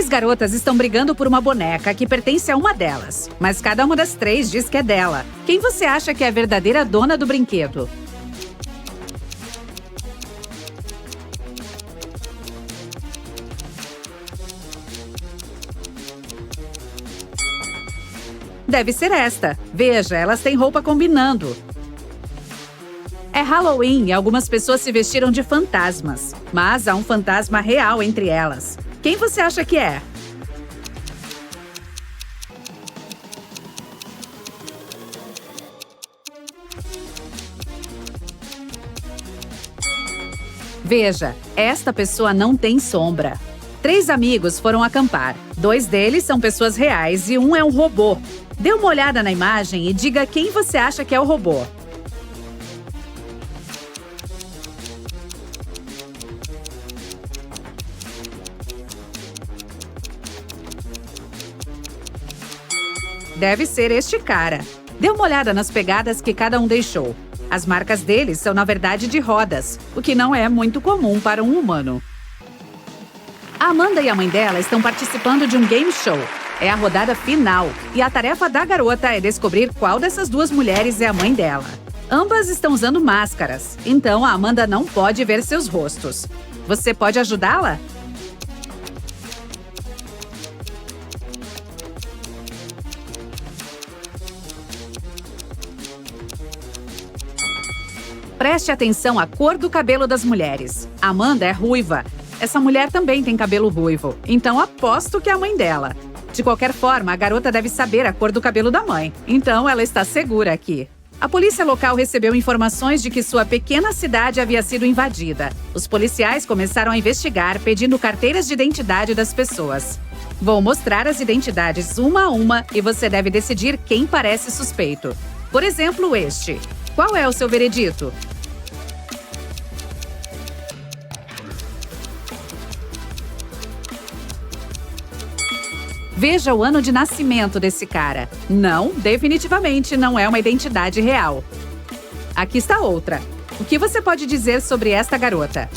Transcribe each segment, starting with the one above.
garotas estão brigando por uma boneca que pertence a uma delas, mas cada uma das três diz que é dela. Quem você acha que é a verdadeira dona do brinquedo? Deve ser esta. Veja, elas têm roupa combinando. É Halloween e algumas pessoas se vestiram de fantasmas, mas há um fantasma real entre elas. Quem você acha que é? Veja, esta pessoa não tem sombra. 3 amigos foram acampar. 2 deles são pessoas reais e um é um robô. Dê uma olhada na imagem e diga quem você acha que é o robô. Deve ser este cara. Dê uma olhada nas pegadas que cada um deixou. As marcas deles são, na verdade, de rodas, o que não é muito comum para um humano. A Amanda e a mãe dela estão participando de um game show. É a rodada final, e a tarefa da garota é descobrir qual dessas 2 mulheres é a mãe dela. Ambas estão usando máscaras, então a Amanda não pode ver seus rostos. Você pode ajudá-la? Preste atenção à cor do cabelo das mulheres. Amanda é ruiva. Essa mulher também tem cabelo ruivo, então aposto que é a mãe dela. De qualquer forma, a garota deve saber a cor do cabelo da mãe, então ela está segura aqui. A polícia local recebeu informações de que sua pequena cidade havia sido invadida. Os policiais começaram a investigar, pedindo carteiras de identidade das pessoas. Vou mostrar as identidades uma a uma e você deve decidir quem parece suspeito. Por exemplo, este. Qual é o seu veredito? Veja o ano de nascimento desse cara. Não, definitivamente não é uma identidade real. Aqui está outra. O que você pode dizer sobre esta garota?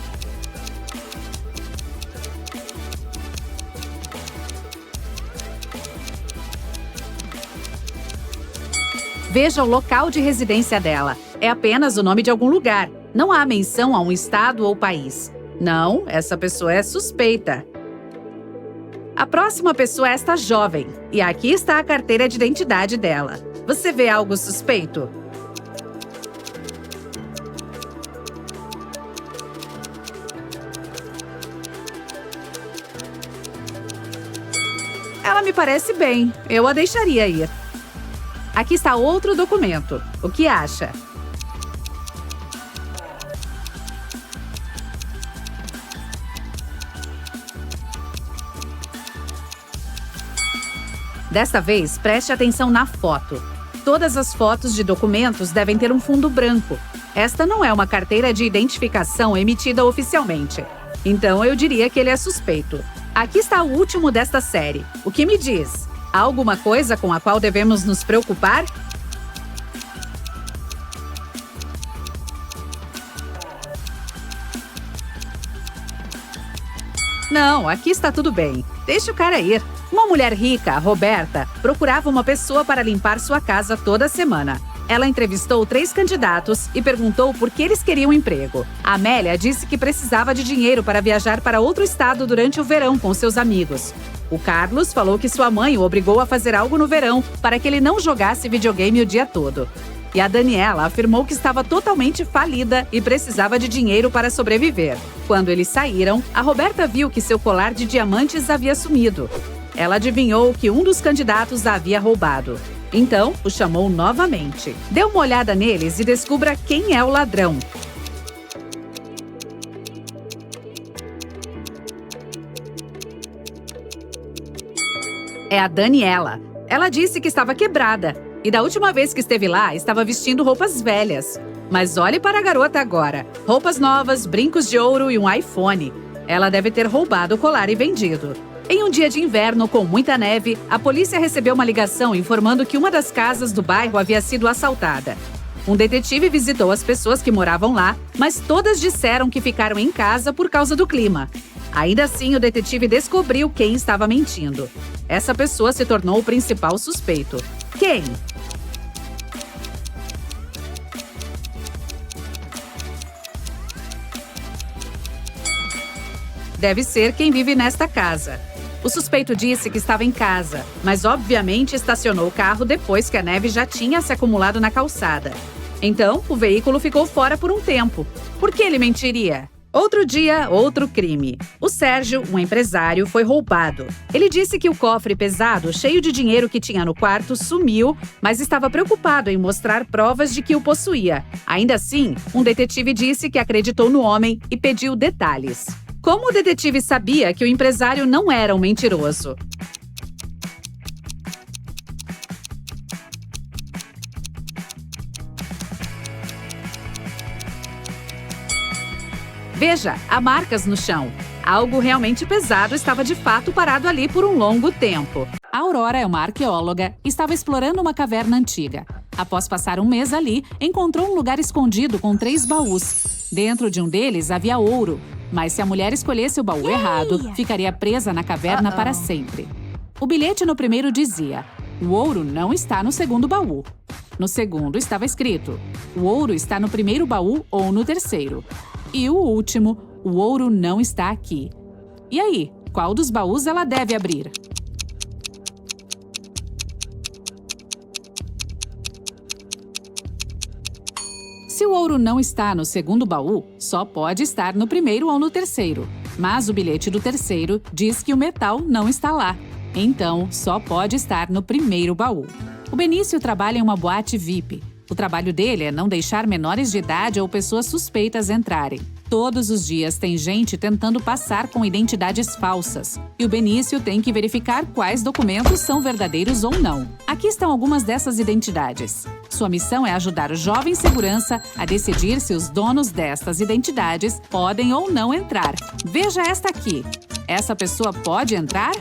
Veja o local de residência dela. É apenas o nome de algum lugar. Não há menção a um estado ou país. Não, essa pessoa é suspeita. A próxima pessoa é esta jovem. E aqui está a carteira de identidade dela. Você vê algo suspeito? Ela me parece bem. Eu a deixaria ir. Aqui está outro documento. O que acha? Desta vez, preste atenção na foto. Todas as fotos de documentos devem ter um fundo branco. Esta não é uma carteira de identificação emitida oficialmente. Então, eu diria que ele é suspeito. Aqui está o último desta série. O que me diz? Há alguma coisa com a qual devemos nos preocupar? Não, aqui está tudo bem. Deixe o cara ir. Uma mulher rica, Roberta, procurava uma pessoa para limpar sua casa toda semana. Ela entrevistou 3 candidatos e perguntou por que eles queriam emprego. A Amélia disse que precisava de dinheiro para viajar para outro estado durante o verão com seus amigos. O Carlos falou que sua mãe o obrigou a fazer algo no verão para que ele não jogasse videogame o dia todo. E a Daniela afirmou que estava totalmente falida e precisava de dinheiro para sobreviver. Quando eles saíram, a Roberta viu que seu colar de diamantes havia sumido. Ela adivinhou que um dos candidatos a havia roubado. Então, o chamou novamente. Dê uma olhada neles e descubra quem é o ladrão. É a Daniela. Ela disse que estava quebrada. E da última vez que esteve lá, estava vestindo roupas velhas. Mas olhe para a garota agora. Roupas novas, brincos de ouro e um iPhone. Ela deve ter roubado o colar e vendido. Em um dia de inverno com muita neve, a polícia recebeu uma ligação informando que uma das casas do bairro havia sido assaltada. Um detetive visitou as pessoas que moravam lá, mas todas disseram que ficaram em casa por causa do clima. Ainda assim, o detetive descobriu quem estava mentindo. Essa pessoa se tornou o principal suspeito. Quem? Deve ser quem vive nesta casa. O suspeito disse que estava em casa, mas obviamente estacionou o carro depois que a neve já tinha se acumulado na calçada. Então, o veículo ficou fora por um tempo. Por que ele mentiria? Outro dia, outro crime. O Sérgio, um empresário, foi roubado. Ele disse que o cofre pesado, cheio de dinheiro que tinha no quarto, sumiu, mas estava preocupado em mostrar provas de que o possuía. Ainda assim, um detetive disse que acreditou no homem e pediu detalhes. Como o detetive sabia que o empresário não era um mentiroso? Veja, há marcas no chão. Algo realmente pesado estava de fato parado ali por um longo tempo. A Aurora é uma arqueóloga e estava explorando uma caverna antiga. Após passar um mês ali, encontrou um lugar escondido com 3 baús. Dentro de um deles havia ouro, mas se a mulher escolhesse o baú errado, ficaria presa na caverna para sempre. O bilhete no primeiro dizia: o ouro não está no segundo baú. No segundo estava escrito: o ouro está no primeiro baú ou no terceiro. E o último: o ouro não está aqui. E aí, qual dos baús ela deve abrir? Se o ouro não está no segundo baú, só pode estar no primeiro ou no terceiro. Mas o bilhete do terceiro diz que o metal não está lá. Então, só pode estar no primeiro baú. O Benício trabalha em uma boate VIP. O trabalho dele é não deixar menores de idade ou pessoas suspeitas entrarem. Todos os dias tem gente tentando passar com identidades falsas. E o Benício tem que verificar quais documentos são verdadeiros ou não. Aqui estão algumas dessas identidades. Sua missão é ajudar o jovem segurança a decidir se os donos destas identidades podem ou não entrar. Veja esta aqui. Essa pessoa pode entrar?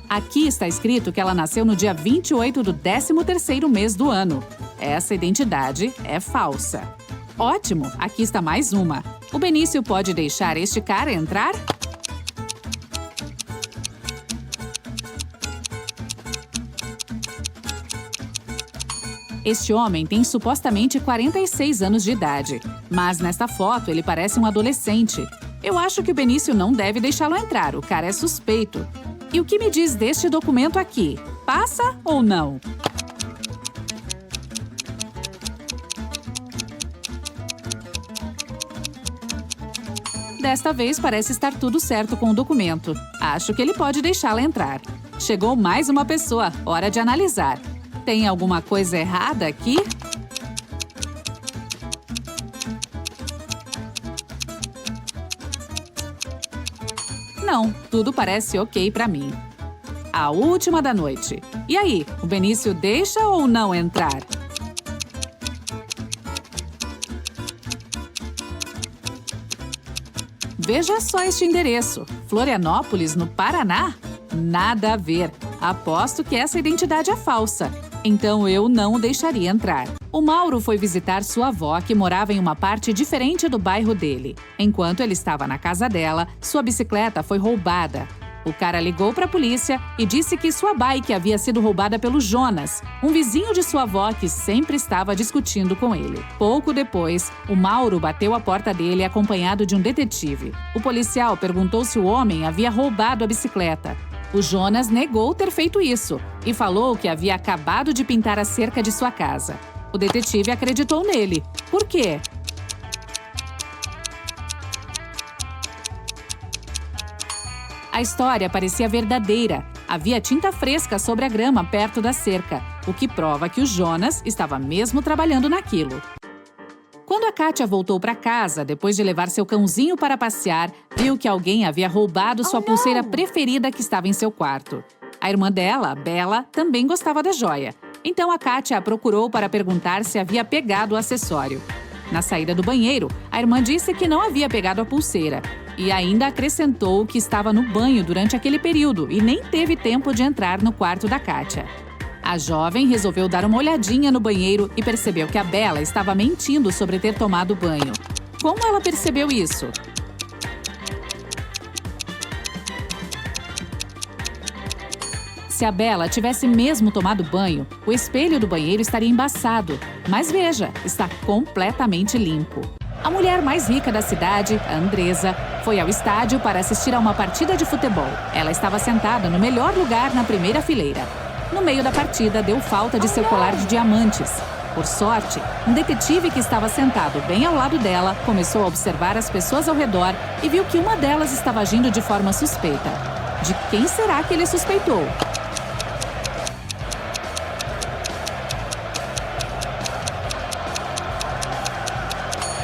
Aqui está escrito que ela nasceu no dia 28 do 13º mês do ano. Essa identidade é falsa. Ótimo! Aqui está mais uma. O Benício pode deixar este cara entrar? Este homem tem supostamente 46 anos de idade, mas nesta foto ele parece um adolescente. Eu acho que o Benício não deve deixá-lo entrar, o cara é suspeito. E o que me diz deste documento aqui? Passa ou não? Desta vez parece estar tudo certo com o documento. Acho que ele pode deixá-la entrar. Chegou mais uma pessoa, hora de analisar. Tem alguma coisa errada aqui? Não, tudo parece ok pra mim. A última da noite. E aí, o Benício deixa ou não entrar? Veja só este endereço. Florianópolis, no Paraná? Nada a ver. Aposto que essa identidade é falsa. Então eu não o deixaria entrar. O Mauro foi visitar sua avó, que morava em uma parte diferente do bairro dele. Enquanto ele estava na casa dela, sua bicicleta foi roubada. O cara ligou para a polícia e disse que sua bike havia sido roubada pelo Jonas, um vizinho de sua avó que sempre estava discutindo com ele. Pouco depois, o Mauro bateu a porta dele acompanhado de um detetive. O policial perguntou se o homem havia roubado a bicicleta. O Jonas negou ter feito isso e falou que havia acabado de pintar a cerca de sua casa. O detetive acreditou nele. Por quê? A história parecia verdadeira. Havia tinta fresca sobre a grama perto da cerca, o que prova que o Jonas estava mesmo trabalhando naquilo. Quando a Kátia voltou para casa, depois de levar seu cãozinho para passear, viu que alguém havia roubado sua pulseira preferida que estava em seu quarto. A irmã dela, a Bela, também gostava da joia. Então a Kátia a procurou para perguntar se havia pegado o acessório. Na saída do banheiro, a irmã disse que não havia pegado a pulseira. E ainda acrescentou que estava no banho durante aquele período e nem teve tempo de entrar no quarto da Kátia. A jovem resolveu dar uma olhadinha no banheiro e percebeu que a Bela estava mentindo sobre ter tomado banho. Como ela percebeu isso? Se a Bela tivesse mesmo tomado banho, o espelho do banheiro estaria embaçado. Mas veja, está completamente limpo. A mulher mais rica da cidade, a Andresa, foi ao estádio para assistir a uma partida de futebol. Ela estava sentada no melhor lugar na primeira fileira. No meio da partida, deu falta de seu colar de diamantes. Por sorte, um detetive que estava sentado bem ao lado dela começou a observar as pessoas ao redor e viu que uma delas estava agindo de forma suspeita. De quem será que ele suspeitou?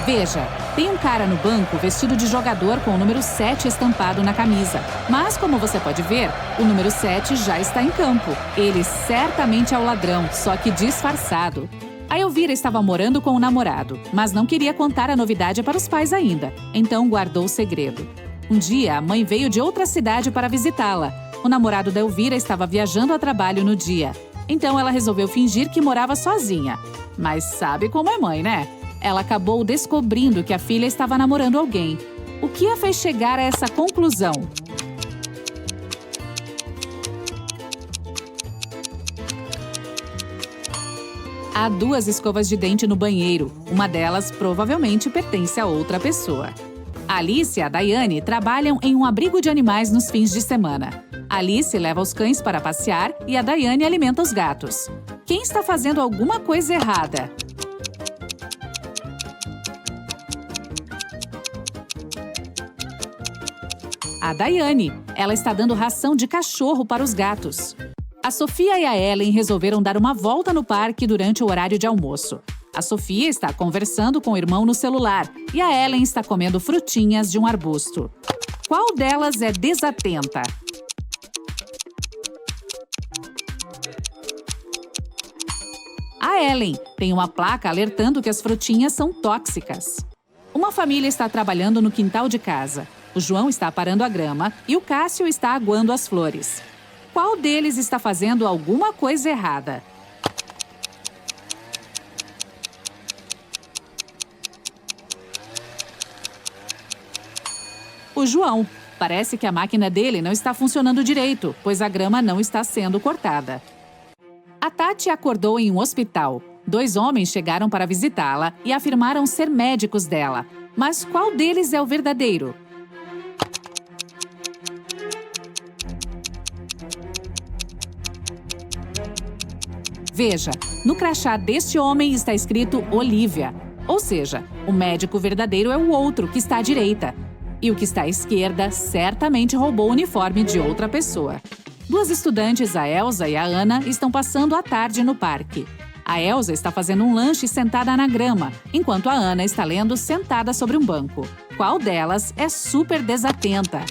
Veja, tem um cara no banco vestido de jogador com o número 7 estampado na camisa. Mas, como você pode ver, o número 7 já está em campo. Ele certamente é o ladrão, só que disfarçado. A Elvira estava morando com o namorado, mas não queria contar a novidade para os pais ainda. Então guardou o segredo. Um dia, a mãe veio de outra cidade para visitá-la. O namorado da Elvira estava viajando a trabalho no dia. Então ela resolveu fingir que morava sozinha. Mas sabe como é mãe, né? Ela acabou descobrindo que a filha estava namorando alguém. O que a fez chegar a essa conclusão? Há 2 escovas de dente no banheiro. Uma delas provavelmente pertence a outra pessoa. A Alice e a Daiane trabalham em um abrigo de animais nos fins de semana. A Alice leva os cães para passear e a Daiane alimenta os gatos. Quem está fazendo alguma coisa errada? A Daiane. Ela está dando ração de cachorro para os gatos. A Sofia e a Ellen resolveram dar uma volta no parque durante o horário de almoço. A Sofia está conversando com o irmão no celular e a Ellen está comendo frutinhas de um arbusto. Qual delas é desatenta? A Ellen tem uma placa alertando que as frutinhas são tóxicas. Uma família está trabalhando no quintal de casa. O João está aparando a grama e o Cássio está aguando as flores. Qual deles está fazendo alguma coisa errada? O João. Parece que a máquina dele não está funcionando direito, pois a grama não está sendo cortada. A Tati acordou em um hospital. 2 homens chegaram para visitá-la e afirmaram ser médicos dela. Mas qual deles é o verdadeiro? Veja, no crachá deste homem está escrito Olivia. Ou seja, o médico verdadeiro é o outro, que está à direita. E o que está à esquerda certamente roubou o uniforme de outra pessoa. 2 estudantes, a Elsa e a Ana, estão passando a tarde no parque. A Elsa está fazendo um lanche sentada na grama, enquanto a Ana está lendo sentada sobre um banco. Qual delas é super desatenta?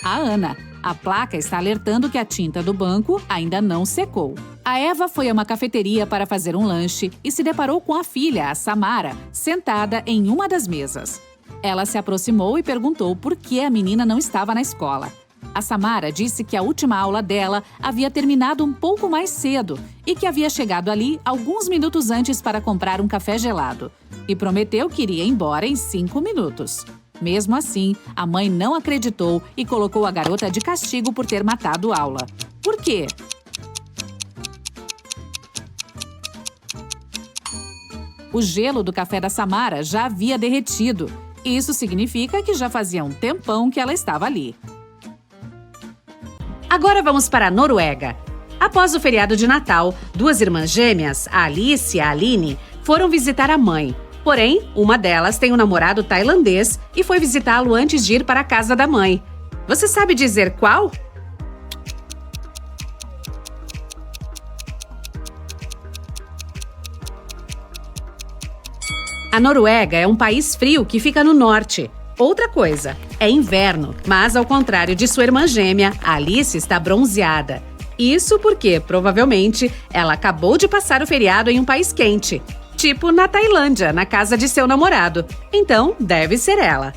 A Ana. A placa está alertando que a tinta do banco ainda não secou. A Eva foi a uma cafeteria para fazer um lanche e se deparou com a filha, a Samara, sentada em uma das mesas. Ela se aproximou e perguntou por que a menina não estava na escola. A Samara disse que a última aula dela havia terminado um pouco mais cedo e que havia chegado ali alguns minutos antes para comprar um café gelado. E prometeu que iria embora em 5 minutos. Mesmo assim, a mãe não acreditou e colocou a garota de castigo por ter matado aula. Por quê? O gelo do café da Samara já havia derretido. Isso significa que já fazia um tempão que ela estava ali. Agora vamos para a Noruega. Após o feriado de Natal, 2 irmãs gêmeas, a Alice e a Aline, foram visitar a mãe. Porém, uma delas tem um namorado tailandês e foi visitá-lo antes de ir para a casa da mãe. Você sabe dizer qual? A Noruega é um país frio que fica no norte. Outra coisa, é inverno, mas ao contrário de sua irmã gêmea, a Alice está bronzeada. Isso porque, provavelmente, ela acabou de passar o feriado em um país quente. Tipo na Tailândia, na casa de seu namorado. Então, deve ser ela.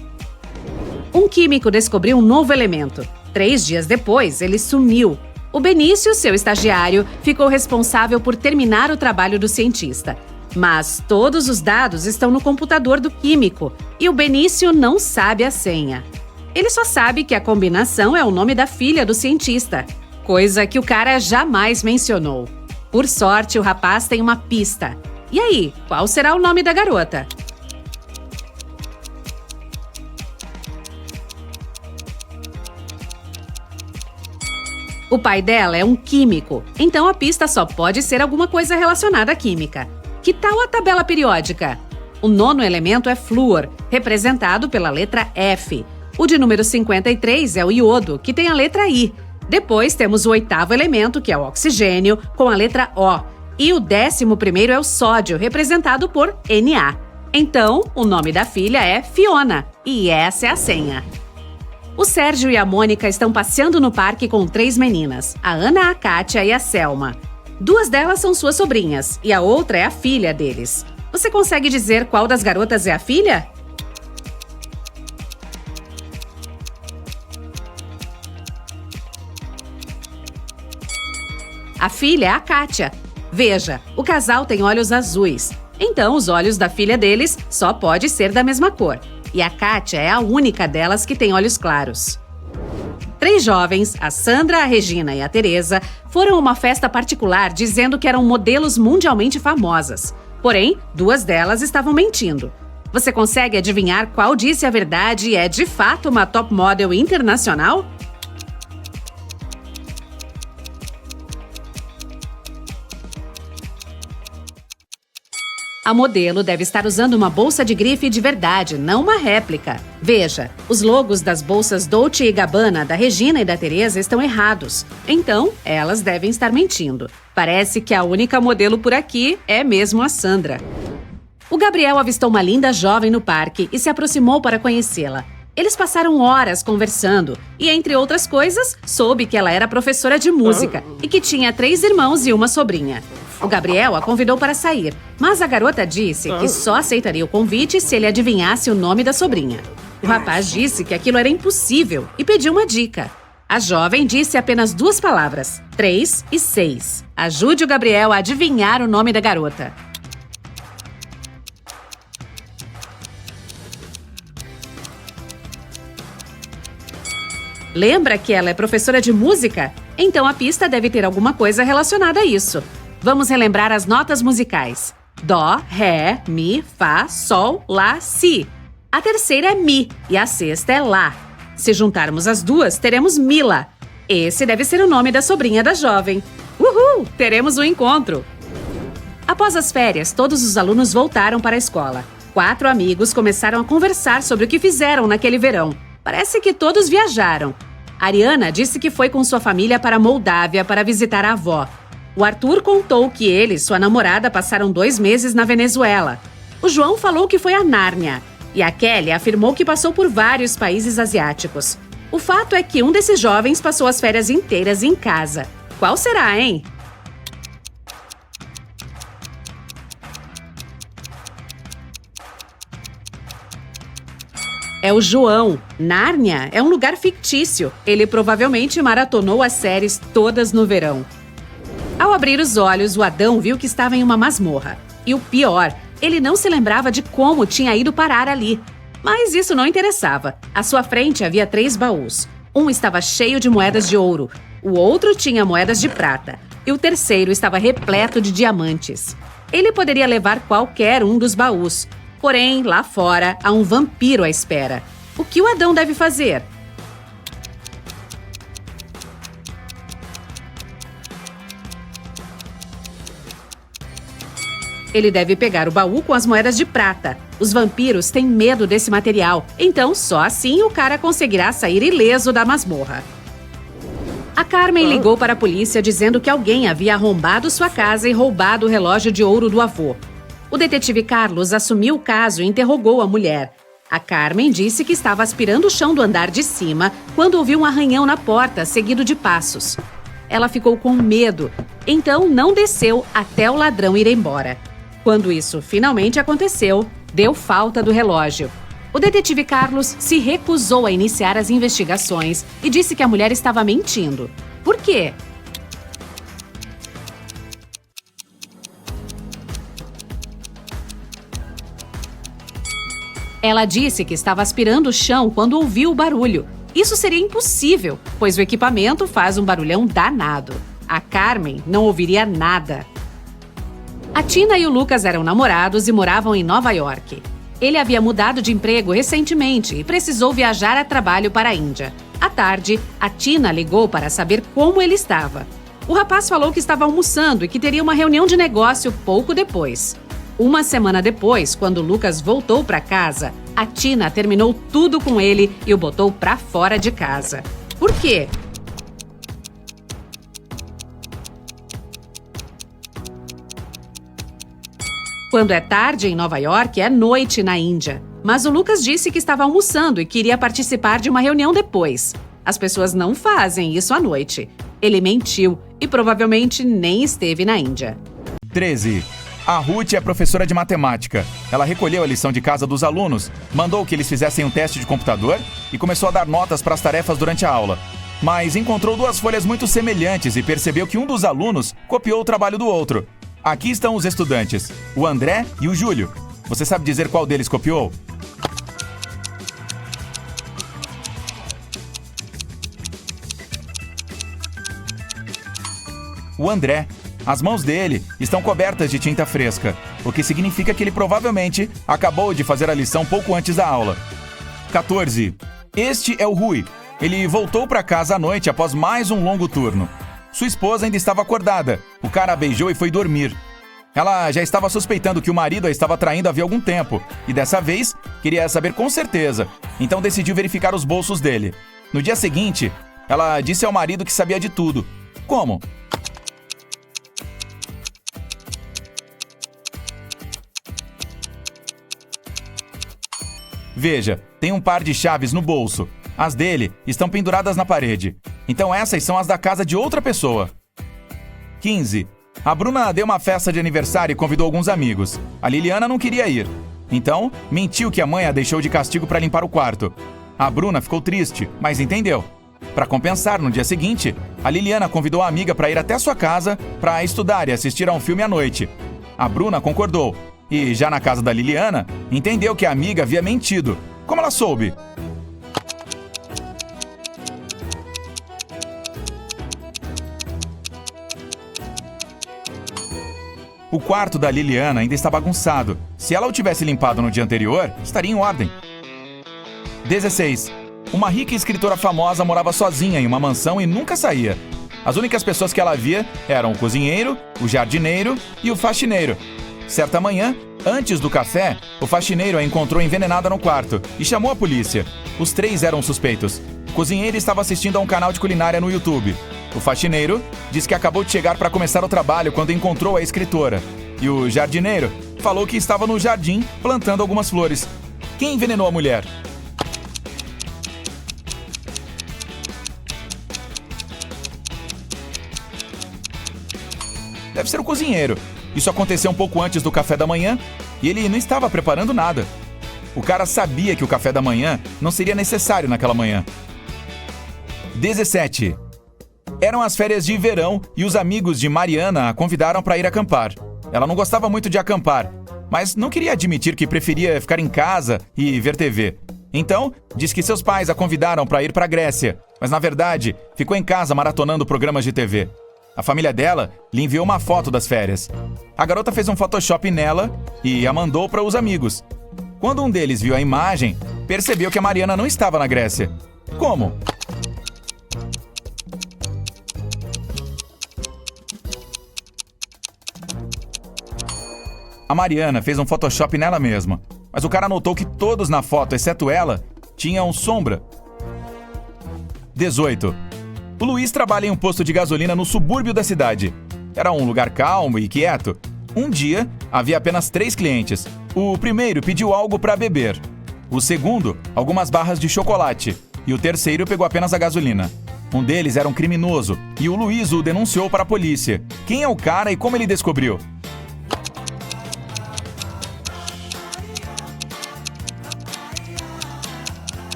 Um químico descobriu um novo elemento. 3 dias depois, ele sumiu. O Benício, seu estagiário, ficou responsável por terminar o trabalho do cientista. Mas todos os dados estão no computador do químico e o Benício não sabe a senha. Ele só sabe que a combinação é o nome da filha do cientista, coisa que o cara jamais mencionou. Por sorte, o rapaz tem uma pista. E aí, qual será o nome da garota? O pai dela é um químico, então a pista só pode ser alguma coisa relacionada à química. Que tal a tabela periódica? O nono elemento é flúor, representado pela letra F. O de número 53 é o iodo, que tem a letra I. Depois temos o oitavo elemento, que é o oxigênio, com a letra O. E o 11º é o sódio, representado por Na. Então, o nome da filha é Fiona, e essa é a senha. O Sérgio e a Mônica estão passeando no parque com 3 meninas, a Ana, a Kátia e a Selma. 2 delas são suas sobrinhas, e a outra é a filha deles. Você consegue dizer qual das garotas é a filha? A filha é a Kátia. Veja, o casal tem olhos azuis. Então, os olhos da filha deles só pode ser da mesma cor. E a Kátia é a única delas que tem olhos claros. 3 jovens, a Sandra, a Regina e a Teresa, foram a uma festa particular dizendo que eram modelos mundialmente famosas. Porém, 2 delas estavam mentindo. Você consegue adivinhar qual disse a verdade e é de fato uma top model internacional? A modelo deve estar usando uma bolsa de grife de verdade, não uma réplica. Veja, os logos das bolsas Dolce & Gabbana da Regina e da Teresa estão errados. Então, elas devem estar mentindo. Parece que a única modelo por aqui é mesmo a Sandra. O Gabriel avistou uma linda jovem no parque e se aproximou para conhecê-la. Eles passaram horas conversando e, entre outras coisas, soube que ela era professora de música e que tinha 3 irmãos e uma sobrinha. O Gabriel a convidou para sair, mas a garota disse que só aceitaria o convite se ele adivinhasse o nome da sobrinha. O rapaz disse que aquilo era impossível e pediu uma dica. A jovem disse apenas 2 palavras, 3 e 6. Ajude o Gabriel a adivinhar o nome da garota. Lembra que ela é professora de música? Então a pista deve ter alguma coisa relacionada a isso. Vamos relembrar as notas musicais. Dó, Ré, Mi, Fá, Sol, Lá, Si. A terceira é Mi e a sexta é Lá. Se juntarmos as duas, teremos Mila. Esse deve ser o nome da sobrinha da jovem. Uhul! Teremos um encontro! Após as férias, todos os alunos voltaram para a escola. 4 amigos começaram a conversar sobre o que fizeram naquele verão. Parece que todos viajaram. A Ariana disse que foi com sua família para a Moldávia para visitar a avó. O Arthur contou que ele e sua namorada passaram 2 meses na Venezuela. O João falou que foi a Nárnia. E a Kelly afirmou que passou por vários países asiáticos. O fato é que um desses jovens passou as férias inteiras em casa. Qual será, hein? É o João. Nárnia é um lugar fictício. Ele provavelmente maratonou as séries todas no verão. Ao abrir os olhos, o Adão viu que estava em uma masmorra. E o pior, ele não se lembrava de como tinha ido parar ali. Mas isso não interessava. À sua frente havia 3 baús. Um estava cheio de moedas de ouro, o outro tinha moedas de prata e o terceiro estava repleto de diamantes. Ele poderia levar qualquer um dos baús. Porém, lá fora, há um vampiro à espera. O que o Adão deve fazer? Ele deve pegar o baú com as moedas de prata. Os vampiros têm medo desse material, então só assim o cara conseguirá sair ileso da masmorra. A Carmen ligou para a polícia dizendo que alguém havia arrombado sua casa e roubado o relógio de ouro do avô. O detetive Carlos assumiu o caso e interrogou a mulher. A Carmen disse que estava aspirando o chão do andar de cima quando ouviu um arranhão na porta, seguido de passos. Ela ficou com medo, então não desceu até o ladrão ir embora. Quando isso finalmente aconteceu, deu falta do relógio. O detetive Carlos se recusou a iniciar as investigações e disse que a mulher estava mentindo. Por quê? Ela disse que estava aspirando o chão quando ouviu o barulho. Isso seria impossível, pois o equipamento faz um barulhão danado. A Carmen não ouviria nada. A Tina e o Lucas eram namorados e moravam em Nova York. Ele havia mudado de emprego recentemente e precisou viajar a trabalho para a Índia. À tarde, a Tina ligou para saber como ele estava. O rapaz falou que estava almoçando e que teria uma reunião de negócio pouco depois. Uma semana depois, quando Lucas voltou para casa, a Tina terminou tudo com ele e o botou para fora de casa. Por quê? Quando é tarde em Nova York, é noite na Índia. Mas o Lucas disse que estava almoçando e queria participar de uma reunião depois. As pessoas não fazem isso à noite. Ele mentiu e provavelmente nem esteve na Índia. 13. A Ruth é professora de matemática. Ela recolheu a lição de casa dos alunos, mandou que eles fizessem um teste de computador e começou a dar notas para as tarefas durante a aula. Mas encontrou duas folhas muito semelhantes e percebeu que um dos alunos copiou o trabalho do outro. Aqui estão os estudantes, o André e o Júlio. Você sabe dizer qual deles copiou? O André. As mãos dele estão cobertas de tinta fresca, o que significa que ele provavelmente acabou de fazer a lição pouco antes da aula. 14. Este é o Rui. Ele voltou para casa à noite após mais um longo turno. Sua esposa ainda estava acordada. O cara a beijou e foi dormir. Ela já estava suspeitando que o marido a estava traindo havia algum tempo e dessa vez queria saber com certeza, então decidiu verificar os bolsos dele. No dia seguinte, ela disse ao marido que sabia de tudo. Como? Veja, tem um par de chaves no bolso. As dele estão penduradas na parede. Então essas são as da casa de outra pessoa. 15. A Bruna deu uma festa de aniversário e convidou alguns amigos. A Liliana não queria ir. Então, mentiu que a mãe a deixou de castigo para limpar o quarto. A Bruna ficou triste, mas entendeu. Para compensar, no dia seguinte, a Liliana convidou a amiga para ir até sua casa para estudar e assistir a um filme à noite. A Bruna concordou. E, já na casa da Liliana, entendeu que a amiga havia mentido. Como ela soube? O quarto da Liliana ainda está bagunçado. Se ela o tivesse limpado no dia anterior, estaria em ordem. 16. Uma rica escritora famosa morava sozinha em uma mansão e nunca saía. As únicas pessoas que ela via eram o cozinheiro, o jardineiro e o faxineiro. Certa manhã, antes do café, o faxineiro a encontrou envenenada no quarto e chamou a polícia. Os três eram suspeitos. O cozinheiro estava assistindo a um canal de culinária no YouTube. O faxineiro disse que acabou de chegar para começar o trabalho quando encontrou a escritora. E o jardineiro falou que estava no jardim plantando algumas flores. Quem envenenou a mulher? Deve ser o cozinheiro. Isso aconteceu um pouco antes do café da manhã e ele não estava preparando nada. O cara sabia que o café da manhã não seria necessário naquela manhã. 17. Eram as férias de verão e os amigos de Mariana a convidaram para ir acampar. Ela não gostava muito de acampar, mas não queria admitir que preferia ficar em casa e ver TV. Então, diz que seus pais a convidaram para ir para a Grécia, mas na verdade ficou em casa maratonando programas de TV. A família dela lhe enviou uma foto das férias. A garota fez um Photoshop nela e a mandou para os amigos. Quando um deles viu a imagem, percebeu que a Mariana não estava na Grécia. Como? A Mariana fez um Photoshop nela mesma, mas o cara notou que todos na foto, exceto ela, tinham sombra. 18. O Luiz trabalha em um posto de gasolina no subúrbio da cidade. Era um lugar calmo e quieto. Um dia, havia apenas 3 clientes. O primeiro pediu algo para beber. O segundo, algumas barras de chocolate. E o terceiro pegou apenas a gasolina. Um deles era um criminoso e o Luiz o denunciou para a polícia. Quem é o cara e como ele descobriu?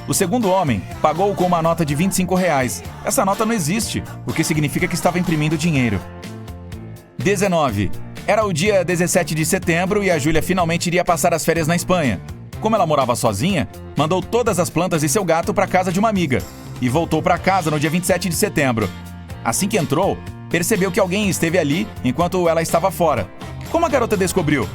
O segundo homem pagou com uma nota de R$25. Essa nota não existe, o que significa que estava imprimindo dinheiro. 19. Era o dia 17 de setembro e a Júlia finalmente iria passar as férias na Espanha. Como ela morava sozinha, mandou todas as plantas e seu gato para casa de uma amiga e voltou para casa no dia 27 de setembro. Assim que entrou, percebeu que alguém esteve ali enquanto ela estava fora. Como a garota descobriu?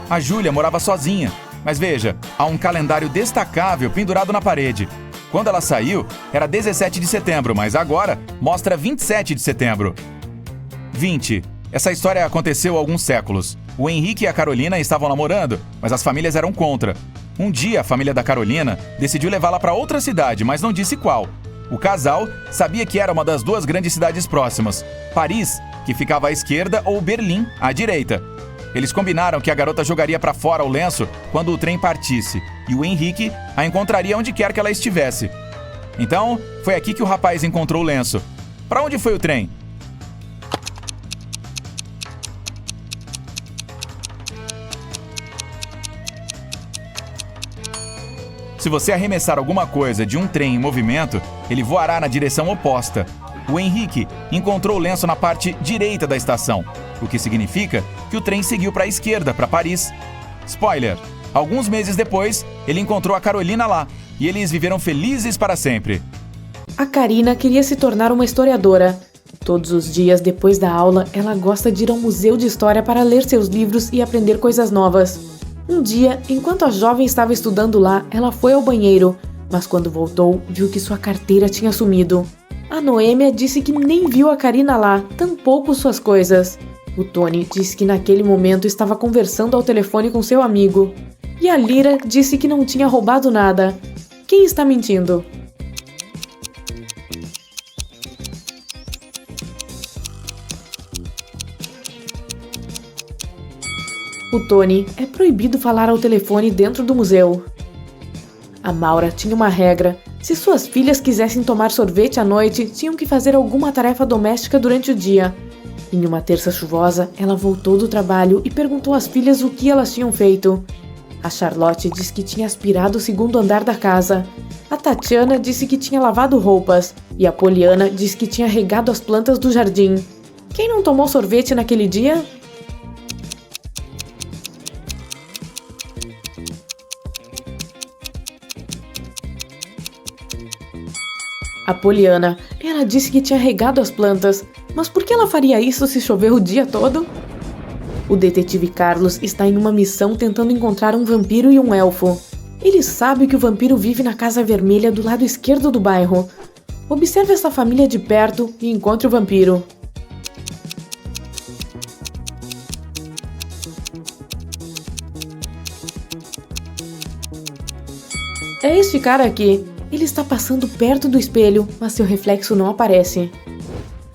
A Júlia morava sozinha, mas veja, há um calendário destacável pendurado na parede. Quando ela saiu, era 17 de setembro, mas agora mostra 27 de setembro. 20. Essa história aconteceu há alguns séculos. O Henrique e a Carolina estavam namorando, mas as famílias eram contra. Um dia, a família da Carolina decidiu levá-la para outra cidade, mas não disse qual. O casal sabia que era uma das duas grandes cidades próximas, Paris, que ficava à esquerda, ou Berlim, à direita. Eles combinaram que a garota jogaria para fora o lenço quando o trem partisse, e o Henrique a encontraria onde quer que ela estivesse. Então, foi aqui que o rapaz encontrou o lenço. Para onde foi o trem? Se você arremessar alguma coisa de um trem em movimento, ele voará na direção oposta. O Henrique encontrou o lenço na parte direita da estação, o que significa que o trem seguiu para a esquerda, para Paris. Spoiler! Alguns meses depois, ele encontrou a Carolina lá, e eles viveram felizes para sempre. A Karina queria se tornar uma historiadora. Todos os dias, depois da aula, ela gosta de ir ao museu de história para ler seus livros e aprender coisas novas. Um dia, enquanto a jovem estava estudando lá, ela foi ao banheiro, mas quando voltou, viu que sua carteira tinha sumido. A Noêmia disse que nem viu a Karina lá, tampouco suas coisas. O Tony disse que naquele momento estava conversando ao telefone com seu amigo. E a Lira disse que não tinha roubado nada. Quem está mentindo? O Tony é proibido falar ao telefone dentro do museu. A Maura tinha uma regra. Se suas filhas quisessem tomar sorvete à noite, tinham que fazer alguma tarefa doméstica durante o dia. Em uma terça chuvosa, ela voltou do trabalho e perguntou às filhas o que elas tinham feito. A Charlotte disse que tinha aspirado o segundo andar da casa. A Tatiana disse que tinha lavado roupas. E a Poliana disse que tinha regado as plantas do jardim. Quem não tomou sorvete naquele dia? A Poliana, ela disse que tinha regado as plantas, mas por que ela faria isso se chover o dia todo? O detetive Carlos está em uma missão tentando encontrar um vampiro e um elfo. Ele sabe que o vampiro vive na Casa Vermelha do lado esquerdo do bairro. Observe essa família de perto e encontre o vampiro. É este cara aqui. Ele está passando perto do espelho, mas seu reflexo não aparece.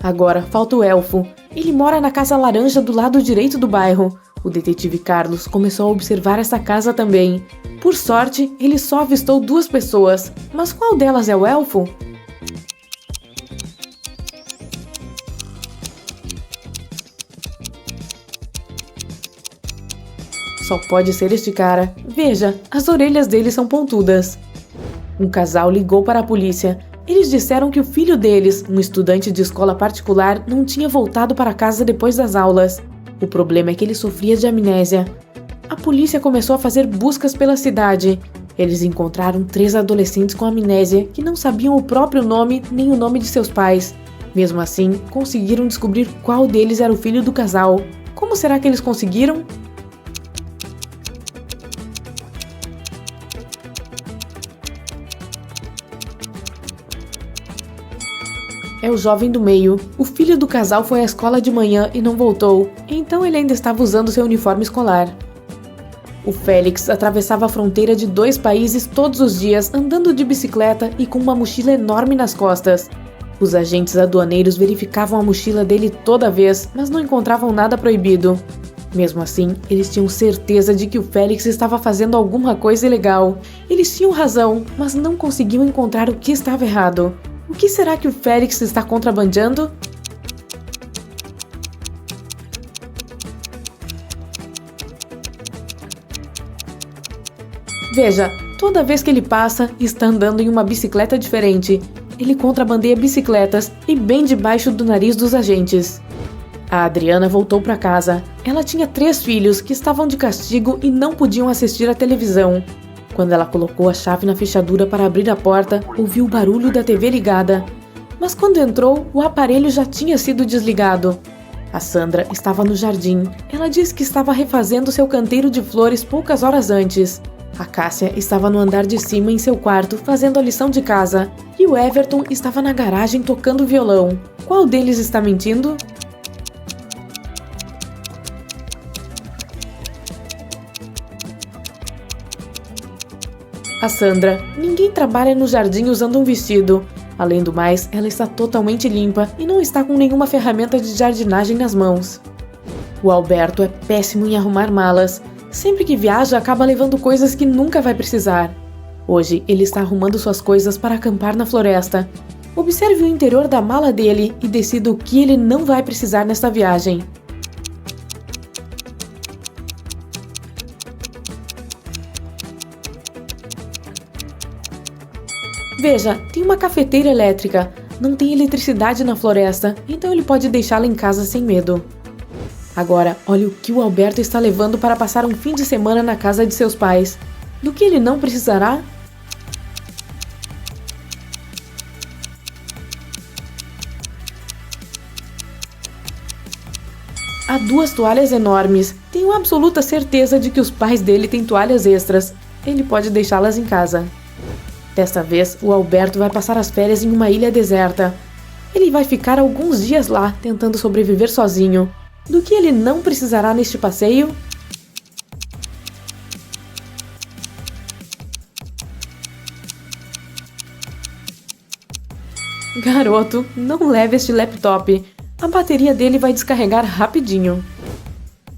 Agora, falta o elfo. Ele mora na casa laranja do lado direito do bairro. O detetive Carlos começou a observar essa casa também. Por sorte, ele só avistou duas pessoas. Mas qual delas é o elfo? Só pode ser este cara. Veja, as orelhas dele são pontudas. Um casal ligou para a polícia. Eles disseram que o filho deles, um estudante de escola particular, não tinha voltado para casa depois das aulas. O problema é que ele sofria de amnésia. A polícia começou a fazer buscas pela cidade. Eles encontraram 3 adolescentes com amnésia que não sabiam o próprio nome nem o nome de seus pais. Mesmo assim, conseguiram descobrir qual deles era o filho do casal. Como será que eles conseguiram? É o jovem do meio. O filho do casal foi à escola de manhã e não voltou, então ele ainda estava usando seu uniforme escolar. O Félix atravessava a fronteira de 2 países todos os dias, andando de bicicleta e com uma mochila enorme nas costas. Os agentes aduaneiros verificavam a mochila dele toda vez, mas não encontravam nada proibido. Mesmo assim, eles tinham certeza de que o Félix estava fazendo alguma coisa ilegal. Eles tinham razão, mas não conseguiam encontrar o que estava errado. O que será que o Félix está contrabandeando? Veja, Toda vez que ele passa, está andando em uma bicicleta diferente. Ele contrabandeia bicicletas e bem debaixo do nariz dos agentes. A Adriana voltou para casa. Ela tinha 3 filhos que estavam de castigo e não podiam assistir à televisão. Quando ela colocou a chave na fechadura para abrir a porta, ouviu o barulho da TV ligada. Mas quando entrou, o aparelho já tinha sido desligado. A Sandra estava no jardim. Ela disse que estava refazendo seu canteiro de flores poucas horas antes. A Cássia estava no andar de cima em seu quarto fazendo a lição de casa. E o Everton estava na garagem tocando violão. Qual deles está mentindo? A Sandra. Ninguém trabalha no jardim usando um vestido. Além do mais, ela está totalmente limpa e não está com nenhuma ferramenta de jardinagem nas mãos. O Alberto é péssimo em arrumar malas. Sempre que viaja, acaba levando coisas que nunca vai precisar. Hoje, ele está arrumando suas coisas para acampar na floresta. Observe o interior da mala dele e decida o que ele não vai precisar nesta viagem. Veja, tem uma cafeteira elétrica. Não tem eletricidade na floresta, então ele pode deixá-la em casa sem medo. Agora, olhe o que o Alberto está levando para passar um fim de semana na casa de seus pais. Do que ele não precisará? Há 2 toalhas enormes. Tenho absoluta certeza de que os pais dele têm toalhas extras. Ele pode deixá-las em casa. Desta vez, o Alberto vai passar as férias em uma ilha deserta. Ele vai ficar alguns dias lá, tentando sobreviver sozinho. Do que ele não precisará neste passeio? Garoto, não leve este laptop. A bateria dele vai descarregar rapidinho.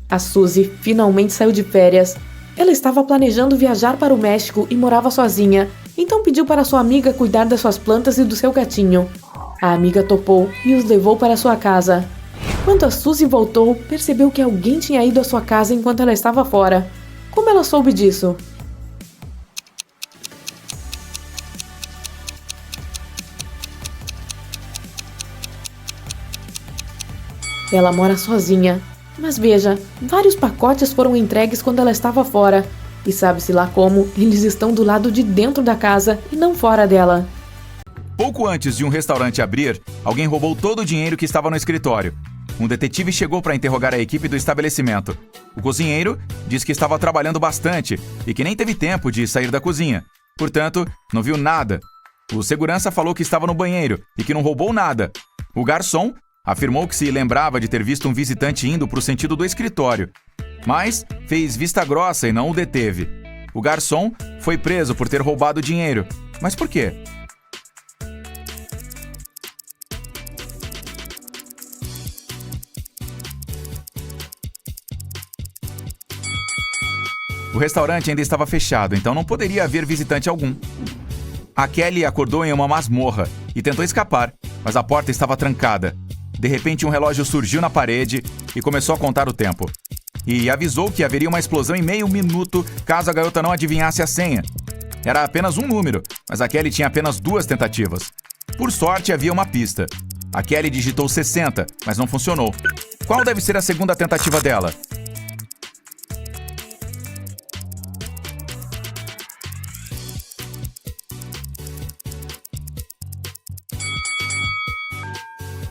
A Suzy finalmente saiu de férias. Ela estava planejando viajar para o México e morava sozinha, então pediu para sua amiga cuidar das suas plantas e do seu gatinho. A amiga topou e os levou para sua casa. Quando a Suzy voltou, percebeu que alguém tinha ido à sua casa enquanto ela estava fora. Como ela soube disso? Ela mora sozinha. Mas veja, vários pacotes foram entregues quando ela estava fora. E sabe-se lá como, eles estão do lado de dentro da casa e não fora dela. Pouco antes de um restaurante abrir, alguém roubou todo o dinheiro que estava no escritório. Um detetive chegou para interrogar a equipe do estabelecimento. O cozinheiro disse que estava trabalhando bastante e que nem teve tempo de sair da cozinha. Portanto, não viu nada. O segurança falou que estava no banheiro e que não roubou nada. O garçom afirmou que se lembrava de ter visto um visitante indo para o sentido do escritório, mas fez vista grossa e não o deteve. O garçom foi preso por ter roubado o dinheiro. Mas por quê? O restaurante ainda estava fechado, então não poderia haver visitante algum. A Kelly acordou em uma masmorra e tentou escapar, mas a porta estava trancada. De repente, um relógio surgiu na parede e começou a contar o tempo. E avisou que haveria uma explosão em meio minuto caso a garota não adivinhasse a senha. Era apenas um número, mas a Kelly tinha apenas 2 tentativas. Por sorte, havia uma pista. A Kelly digitou 60, mas não funcionou. Qual deve ser a segunda tentativa dela?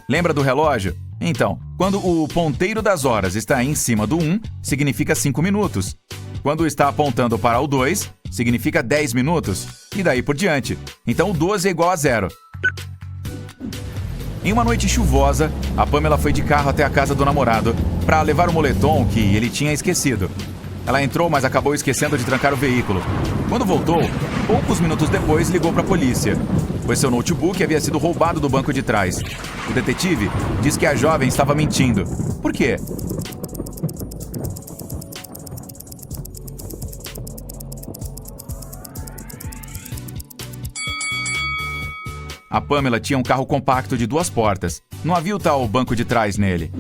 Lembra do relógio? Então, quando o ponteiro das horas está em cima do 1, significa 5 minutos. Quando está apontando para o 2, significa 10 minutos. E daí por diante. Então o 12 é igual a 0. Em uma noite chuvosa, a Pamela foi de carro até a casa do namorado para levar o moletom que ele tinha esquecido. Ela entrou, mas acabou esquecendo de trancar o veículo. Quando voltou, poucos minutos depois ligou para a polícia, pois seu notebook havia sido roubado do banco de trás. O detetive diz que a jovem estava mentindo. Por quê? A Pamela tinha um carro compacto de 2 portas. Não havia o tal banco de trás nele.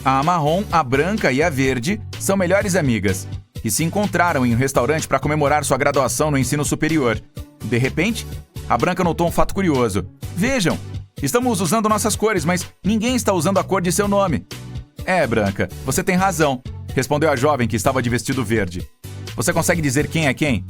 A marrom, a branca e a verde são melhores amigas. e se encontraram em um restaurante para comemorar sua graduação no ensino superior. De repente, a Branca notou um fato curioso. Vejam, estamos usando nossas cores, mas ninguém está usando a cor de seu nome. É, Branca, você tem razão, respondeu a jovem que estava de vestido verde. Você consegue dizer quem é quem?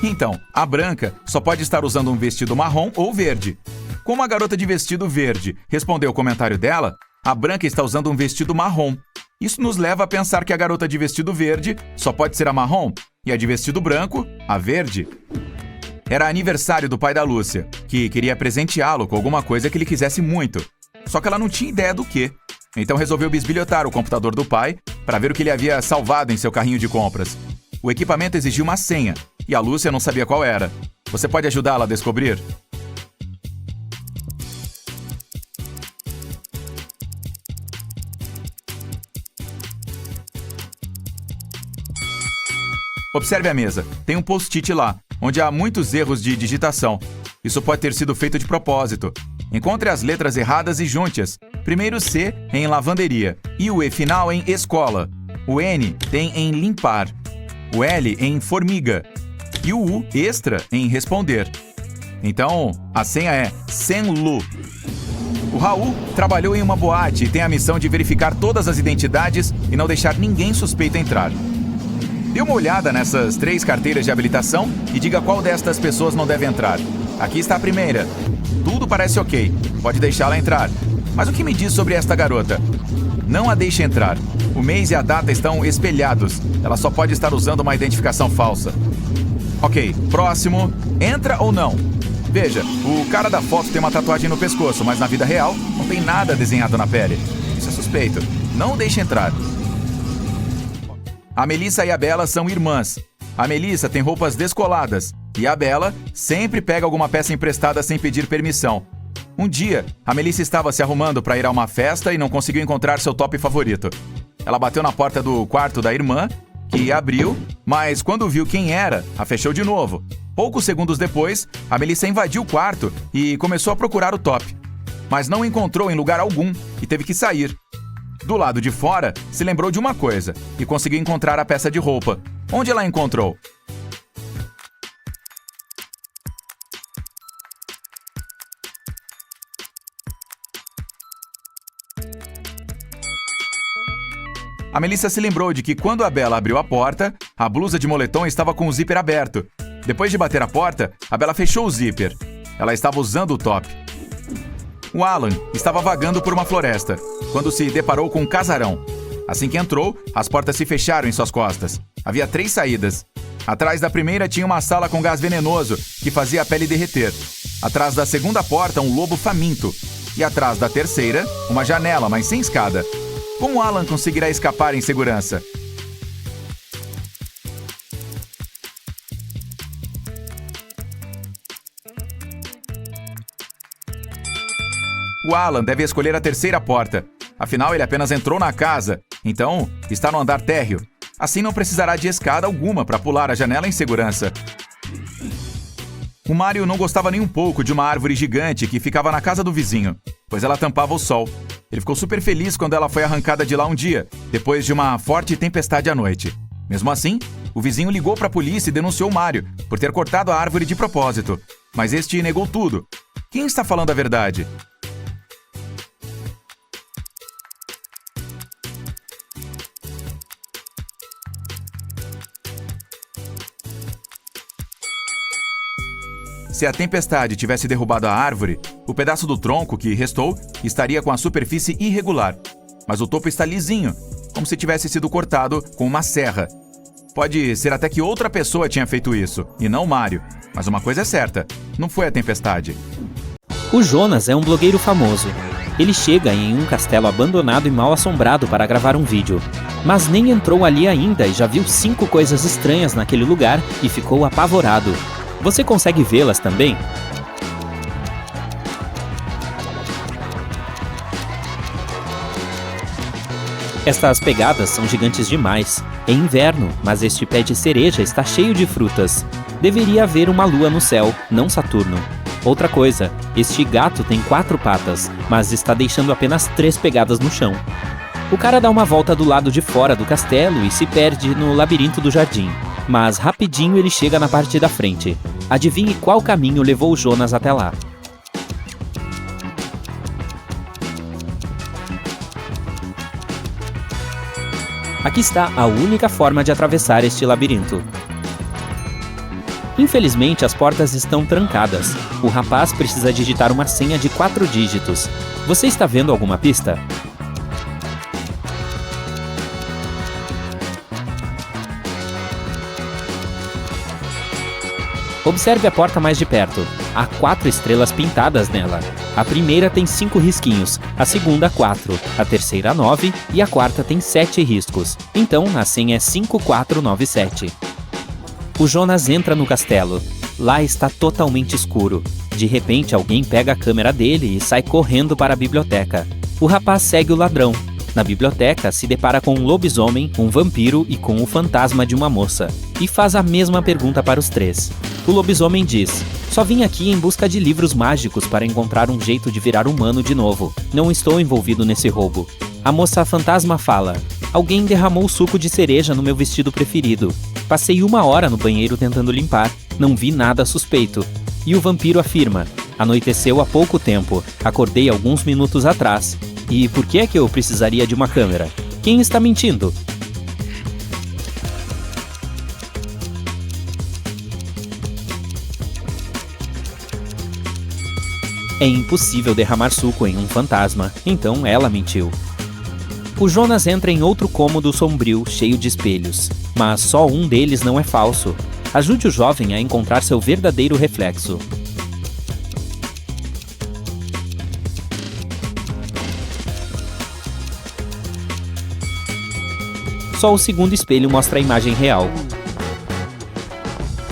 Então, a Branca só pode estar usando um vestido marrom ou verde. Como a garota de vestido verde respondeu o comentário dela, a Branca está usando um vestido marrom. Isso nos leva a pensar que a garota de vestido verde só pode ser a marrom e a de vestido branco, a verde. Era aniversário do pai da Lúcia, que queria presenteá-lo com alguma coisa que ele quisesse muito. Só que ela não tinha ideia do quê. Então resolveu bisbilhotar o computador do pai para ver o que ele havia salvado em seu carrinho de compras. O equipamento exigia uma senha e a Lúcia não sabia qual era. Você pode ajudá-la a descobrir? Observe a mesa. Tem um post-it lá, onde há muitos erros de digitação. Isso pode ter sido feito de propósito. Encontre as letras erradas e junte-as. Primeiro C em lavanderia e o E final em escola. O N tem em limpar. O L em formiga. E o U extra em responder. Então, a senha é Senlu. O Raul trabalhou em uma boate e tem a missão de verificar todas as identidades e não deixar ninguém suspeito entrar. Dê uma olhada nessas 3 carteiras de habilitação e diga qual destas pessoas não deve entrar. Aqui está a primeira. Tudo parece ok. Pode deixá-la entrar. Mas o que me diz sobre esta garota? Não a deixe entrar. O mês e a data estão espelhados. Ela só pode estar usando uma identificação falsa. Ok, próximo. Entra ou não? Veja, o cara da foto tem uma tatuagem no pescoço, mas na vida real não tem nada desenhado na pele. Isso é suspeito. Não o deixe entrar. A Melissa e a Bela são irmãs. A Melissa tem roupas descoladas e a Bela sempre pega alguma peça emprestada sem pedir permissão. Um dia, a Melissa estava se arrumando para ir a uma festa e não conseguiu encontrar seu top favorito. Ela bateu na porta do quarto da irmã, que abriu, mas quando viu quem era, a fechou de novo. Poucos segundos depois, a Melissa invadiu o quarto e começou a procurar o top. Mas não encontrou em lugar algum e teve que sair. Do lado de fora, se lembrou de uma coisa e conseguiu encontrar a peça de roupa. Onde ela encontrou? A Melissa se lembrou de que quando a Bela abriu a porta, a blusa de moletom estava com o zíper aberto. Depois de bater a porta, a Bela fechou o zíper. Ela estava usando o top. O Alan estava vagando por uma floresta, quando se deparou com um casarão. Assim que entrou, as portas se fecharam em suas costas. Havia 3 saídas. Atrás da primeira tinha uma sala com gás venenoso, que fazia a pele derreter. Atrás da segunda porta, um lobo faminto. E atrás da terceira, uma janela, mas sem escada. Como Alan conseguirá escapar em segurança? O Alan deve escolher a terceira porta. Afinal, ele apenas entrou na casa, então está no andar térreo. Assim não precisará de escada alguma para pular a janela em segurança. O Mário não gostava nem um pouco de uma árvore gigante que ficava na casa do vizinho, pois ela tampava o sol. Ele ficou super feliz quando ela foi arrancada de lá um dia, depois de uma forte tempestade à noite. Mesmo assim, o vizinho ligou para a polícia e denunciou o Mário por ter cortado a árvore de propósito. Mas este negou tudo. Quem está falando a verdade? Se a tempestade tivesse derrubado a árvore, o pedaço do tronco que restou estaria com a superfície irregular. Mas o topo está lisinho, como se tivesse sido cortado com uma serra. Pode ser até que outra pessoa tinha feito isso, e não Mário. Mas uma coisa é certa, não foi a tempestade. O Jonas é um blogueiro famoso. Ele chega em um castelo abandonado e mal assombrado para gravar um vídeo. Mas nem entrou ali ainda e já viu 5 coisas estranhas naquele lugar e ficou apavorado. Você consegue vê-las também? Estas pegadas são gigantes demais. É inverno, mas este pé de cereja está cheio de frutas. Deveria haver uma lua no céu, não Saturno. Outra coisa, este gato tem 4 patas, mas está deixando apenas 3 pegadas no chão. O cara dá uma volta do lado de fora do castelo e se perde no labirinto do jardim, mas rapidinho ele chega na parte da frente. Adivinhe qual caminho levou o Jonas até lá. Aqui está a única forma de atravessar este labirinto. Infelizmente, as portas estão trancadas. O rapaz precisa digitar uma senha de 4 dígitos. Você está vendo alguma pista? Observe a porta mais de perto. Há 4 estrelas pintadas nela. A primeira tem 5 risquinhos, a segunda 4, a terceira 9 e a quarta tem 7 riscos. Então, a senha é 5497. O Jonas entra no castelo. Lá está totalmente escuro. De repente, alguém pega a câmera dele e sai correndo para a biblioteca. O rapaz segue o ladrão. Na biblioteca, se depara com um lobisomem, um vampiro e com o fantasma de uma moça. E faz a mesma pergunta para os 3. O lobisomem diz: "Só vim aqui em busca de livros mágicos para encontrar um jeito de virar humano de novo. Não estou envolvido nesse roubo." A moça fantasma fala: "Alguém derramou suco de cereja no meu vestido preferido. Passei 1 hora no banheiro tentando limpar. Não vi nada suspeito." E o vampiro afirma: "Anoiteceu há pouco tempo. Acordei alguns minutos atrás. E por que é que eu precisaria de uma câmera? Quem está mentindo?" É impossível derramar suco em um fantasma, então ela mentiu. O Jonas entra em outro cômodo sombrio, cheio de espelhos. Mas só um deles não é falso. Ajude o jovem a encontrar seu verdadeiro reflexo. Só o segundo espelho mostra a imagem real.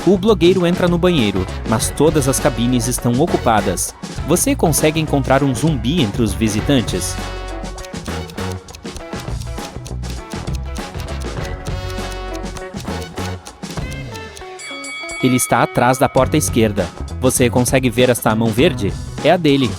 O blogueiro entra no banheiro, mas todas as cabines estão ocupadas. Você consegue encontrar um zumbi entre os visitantes? Ele está atrás da porta esquerda. Você consegue ver esta mão verde? É a dele.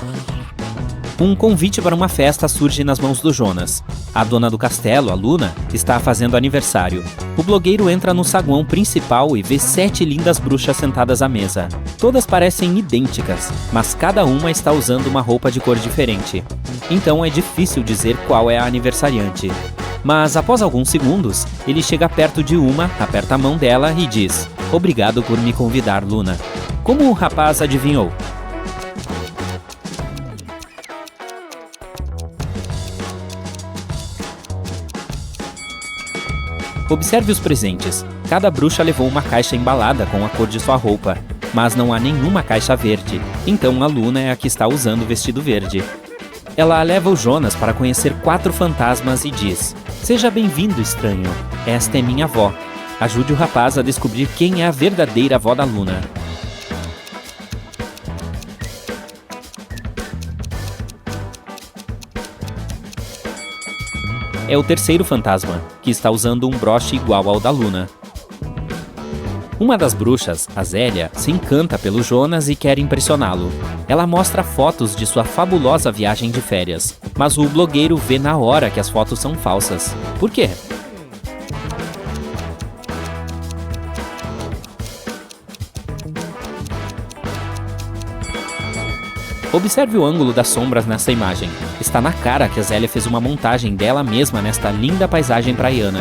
Um convite para uma festa surge nas mãos do Jonas. A dona do castelo, a Luna, está fazendo aniversário. O blogueiro entra no saguão principal e vê 7 lindas bruxas sentadas à mesa. Todas parecem idênticas, mas cada uma está usando uma roupa de cor diferente. Então é difícil dizer qual é a aniversariante. Mas após alguns segundos, ele chega perto de uma, aperta a mão dela e diz: "Obrigado por me convidar, Luna." Como o rapaz adivinhou? Observe os presentes. Cada bruxa levou uma caixa embalada com a cor de sua roupa, mas não há nenhuma caixa verde. Então a Luna é a que está usando o vestido verde. Ela leva o Jonas para conhecer 4 fantasmas e diz: "Seja bem-vindo, estranho. Esta é minha avó." Ajude o rapaz a descobrir quem é a verdadeira avó da Luna. É o terceiro fantasma, que está usando um broche igual ao da Luna. Uma das bruxas, a Zélia, se encanta pelo Jonas e quer impressioná-lo. Ela mostra fotos de sua fabulosa viagem de férias, mas o blogueiro vê na hora que as fotos são falsas. Por quê? Observe o ângulo das sombras nessa imagem. Está na cara que a Zélia fez uma montagem dela mesma nesta linda paisagem praiana.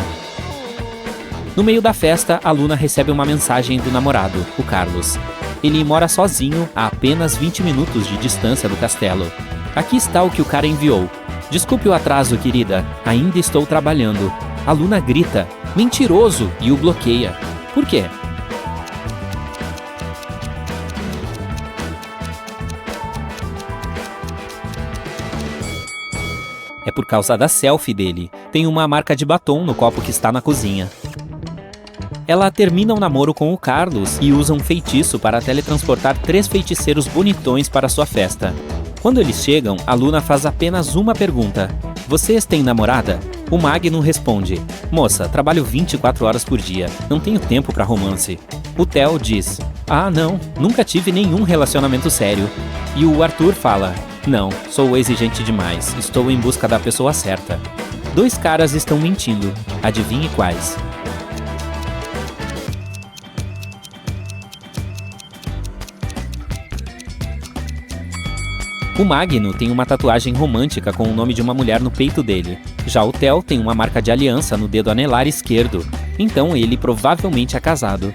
No meio da festa, a Luna recebe uma mensagem do namorado, o Carlos. Ele mora sozinho a apenas 20 minutos de distância do castelo. Aqui está o que o cara enviou. "Desculpe o atraso, querida. Ainda estou trabalhando." A Luna grita: "Mentiroso!" e o bloqueia. Por quê? É por causa da selfie dele. Tem uma marca de batom no copo que está na cozinha. Ela termina o namoro com o Carlos e usa um feitiço para teletransportar 3 feiticeiros bonitões para sua festa. Quando eles chegam, a Luna faz apenas uma pergunta: "Vocês têm namorada?" O Magnum responde: "Moça, trabalho 24 horas por dia. Não tenho tempo para romance." O Theo diz: Ah, não, nunca tive nenhum relacionamento sério. E o Arthur fala: não, sou exigente demais, estou em busca da pessoa certa. 2 caras estão mentindo, adivinhe quais? O Magno tem uma tatuagem romântica com o nome de uma mulher no peito dele. Já o Theo tem uma marca de aliança no dedo anelar esquerdo, então ele provavelmente é casado.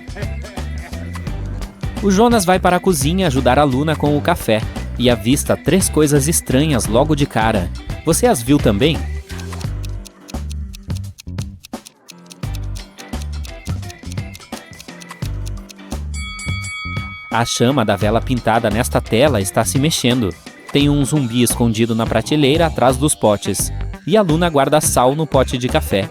O Jonas vai para a cozinha ajudar a Luna com o café e avista 3 coisas estranhas logo de cara. Você as viu também? A chama da vela pintada nesta tela está se mexendo. Tem um zumbi escondido na prateleira atrás dos potes. E a Luna guarda sal no pote de café.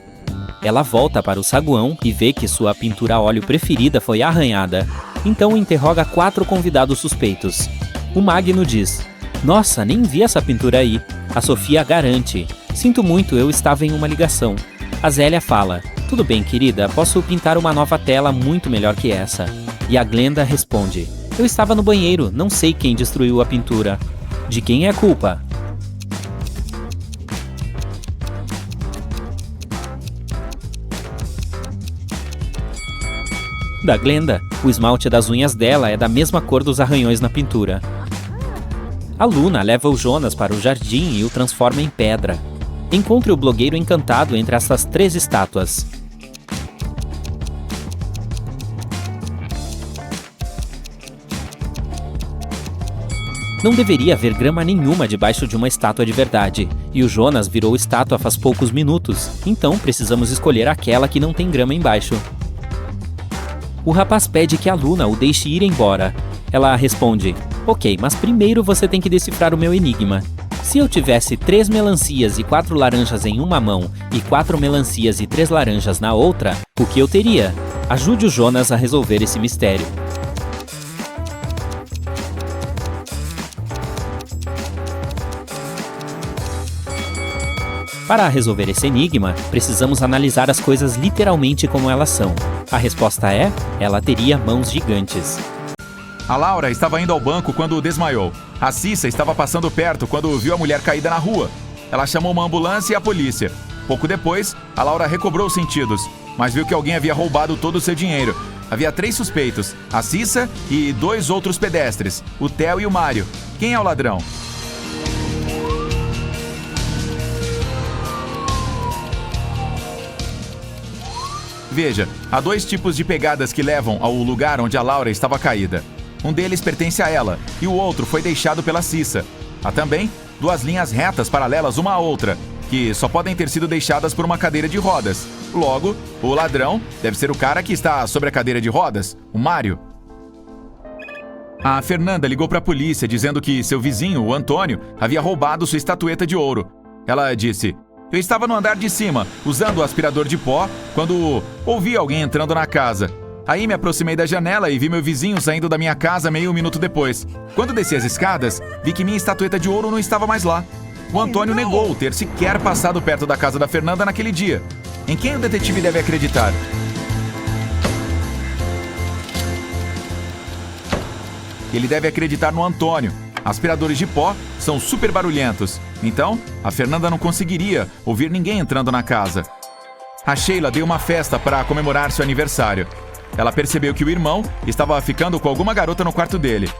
Ela volta para o saguão e vê que sua pintura a óleo preferida foi arranhada. Então interroga 4 convidados suspeitos. O Magno diz: nossa, nem vi essa pintura aí. A Sofia garante: sinto muito, eu estava em uma ligação. A Zélia fala: tudo bem, querida, posso pintar uma nova tela muito melhor que essa. E a Glenda responde: eu estava no banheiro, não sei quem destruiu a pintura. De quem é a culpa? Da Glenda. O esmalte das unhas dela é da mesma cor dos arranhões na pintura. A Luna leva o Jonas para o jardim e o transforma em pedra. Encontre o blogueiro encantado entre essas 3 estátuas. Não deveria haver grama nenhuma debaixo de uma estátua de verdade, e o Jonas virou estátua faz poucos minutos, então precisamos escolher aquela que não tem grama embaixo. O rapaz pede que a Luna o deixe ir embora. Ela responde: ok, mas primeiro você tem que decifrar o meu enigma. Se eu tivesse 3 melancias e 4 laranjas em uma mão, e 4 melancias e 3 laranjas na outra, o que eu teria? Ajude o Jonas a resolver esse mistério. Para resolver esse enigma, precisamos analisar as coisas literalmente como elas são. A resposta é: ela teria mãos gigantes. A Laura estava indo ao banco quando desmaiou. A Cissa estava passando perto quando viu a mulher caída na rua. Ela chamou uma ambulância e a polícia. Pouco depois, a Laura recobrou os sentidos, mas viu que alguém havia roubado todo o seu dinheiro. Havia 3 suspeitos, a Cissa e 2 outros pedestres, o Theo e o Mário. Quem é o ladrão? Veja, há 2 tipos de pegadas que levam ao lugar onde a Laura estava caída. Um deles pertence a ela, e o outro foi deixado pela Cissa. Há também 2 linhas retas paralelas uma à outra, que só podem ter sido deixadas por uma cadeira de rodas. Logo, o ladrão deve ser o cara que está sobre a cadeira de rodas, o Mário. A Fernanda ligou para a polícia dizendo que seu vizinho, o Antônio, havia roubado sua estatueta de ouro. Ela disse: eu estava no andar de cima, usando o aspirador de pó, quando ouvi alguém entrando na casa. Aí me aproximei da janela e vi meu vizinho saindo da minha casa meio minuto depois. Quando desci as escadas, vi que minha estatueta de ouro não estava mais lá. O Antônio negou ter sequer passado perto da casa da Fernanda naquele dia. Em quem o detetive deve acreditar? Ele deve acreditar no Antônio. Aspiradores de pó são super barulhentos. Então, a Fernanda não conseguiria ouvir ninguém entrando na casa. A Sheila deu uma festa para comemorar seu aniversário. Ela percebeu que o irmão estava ficando com alguma garota no quarto dele,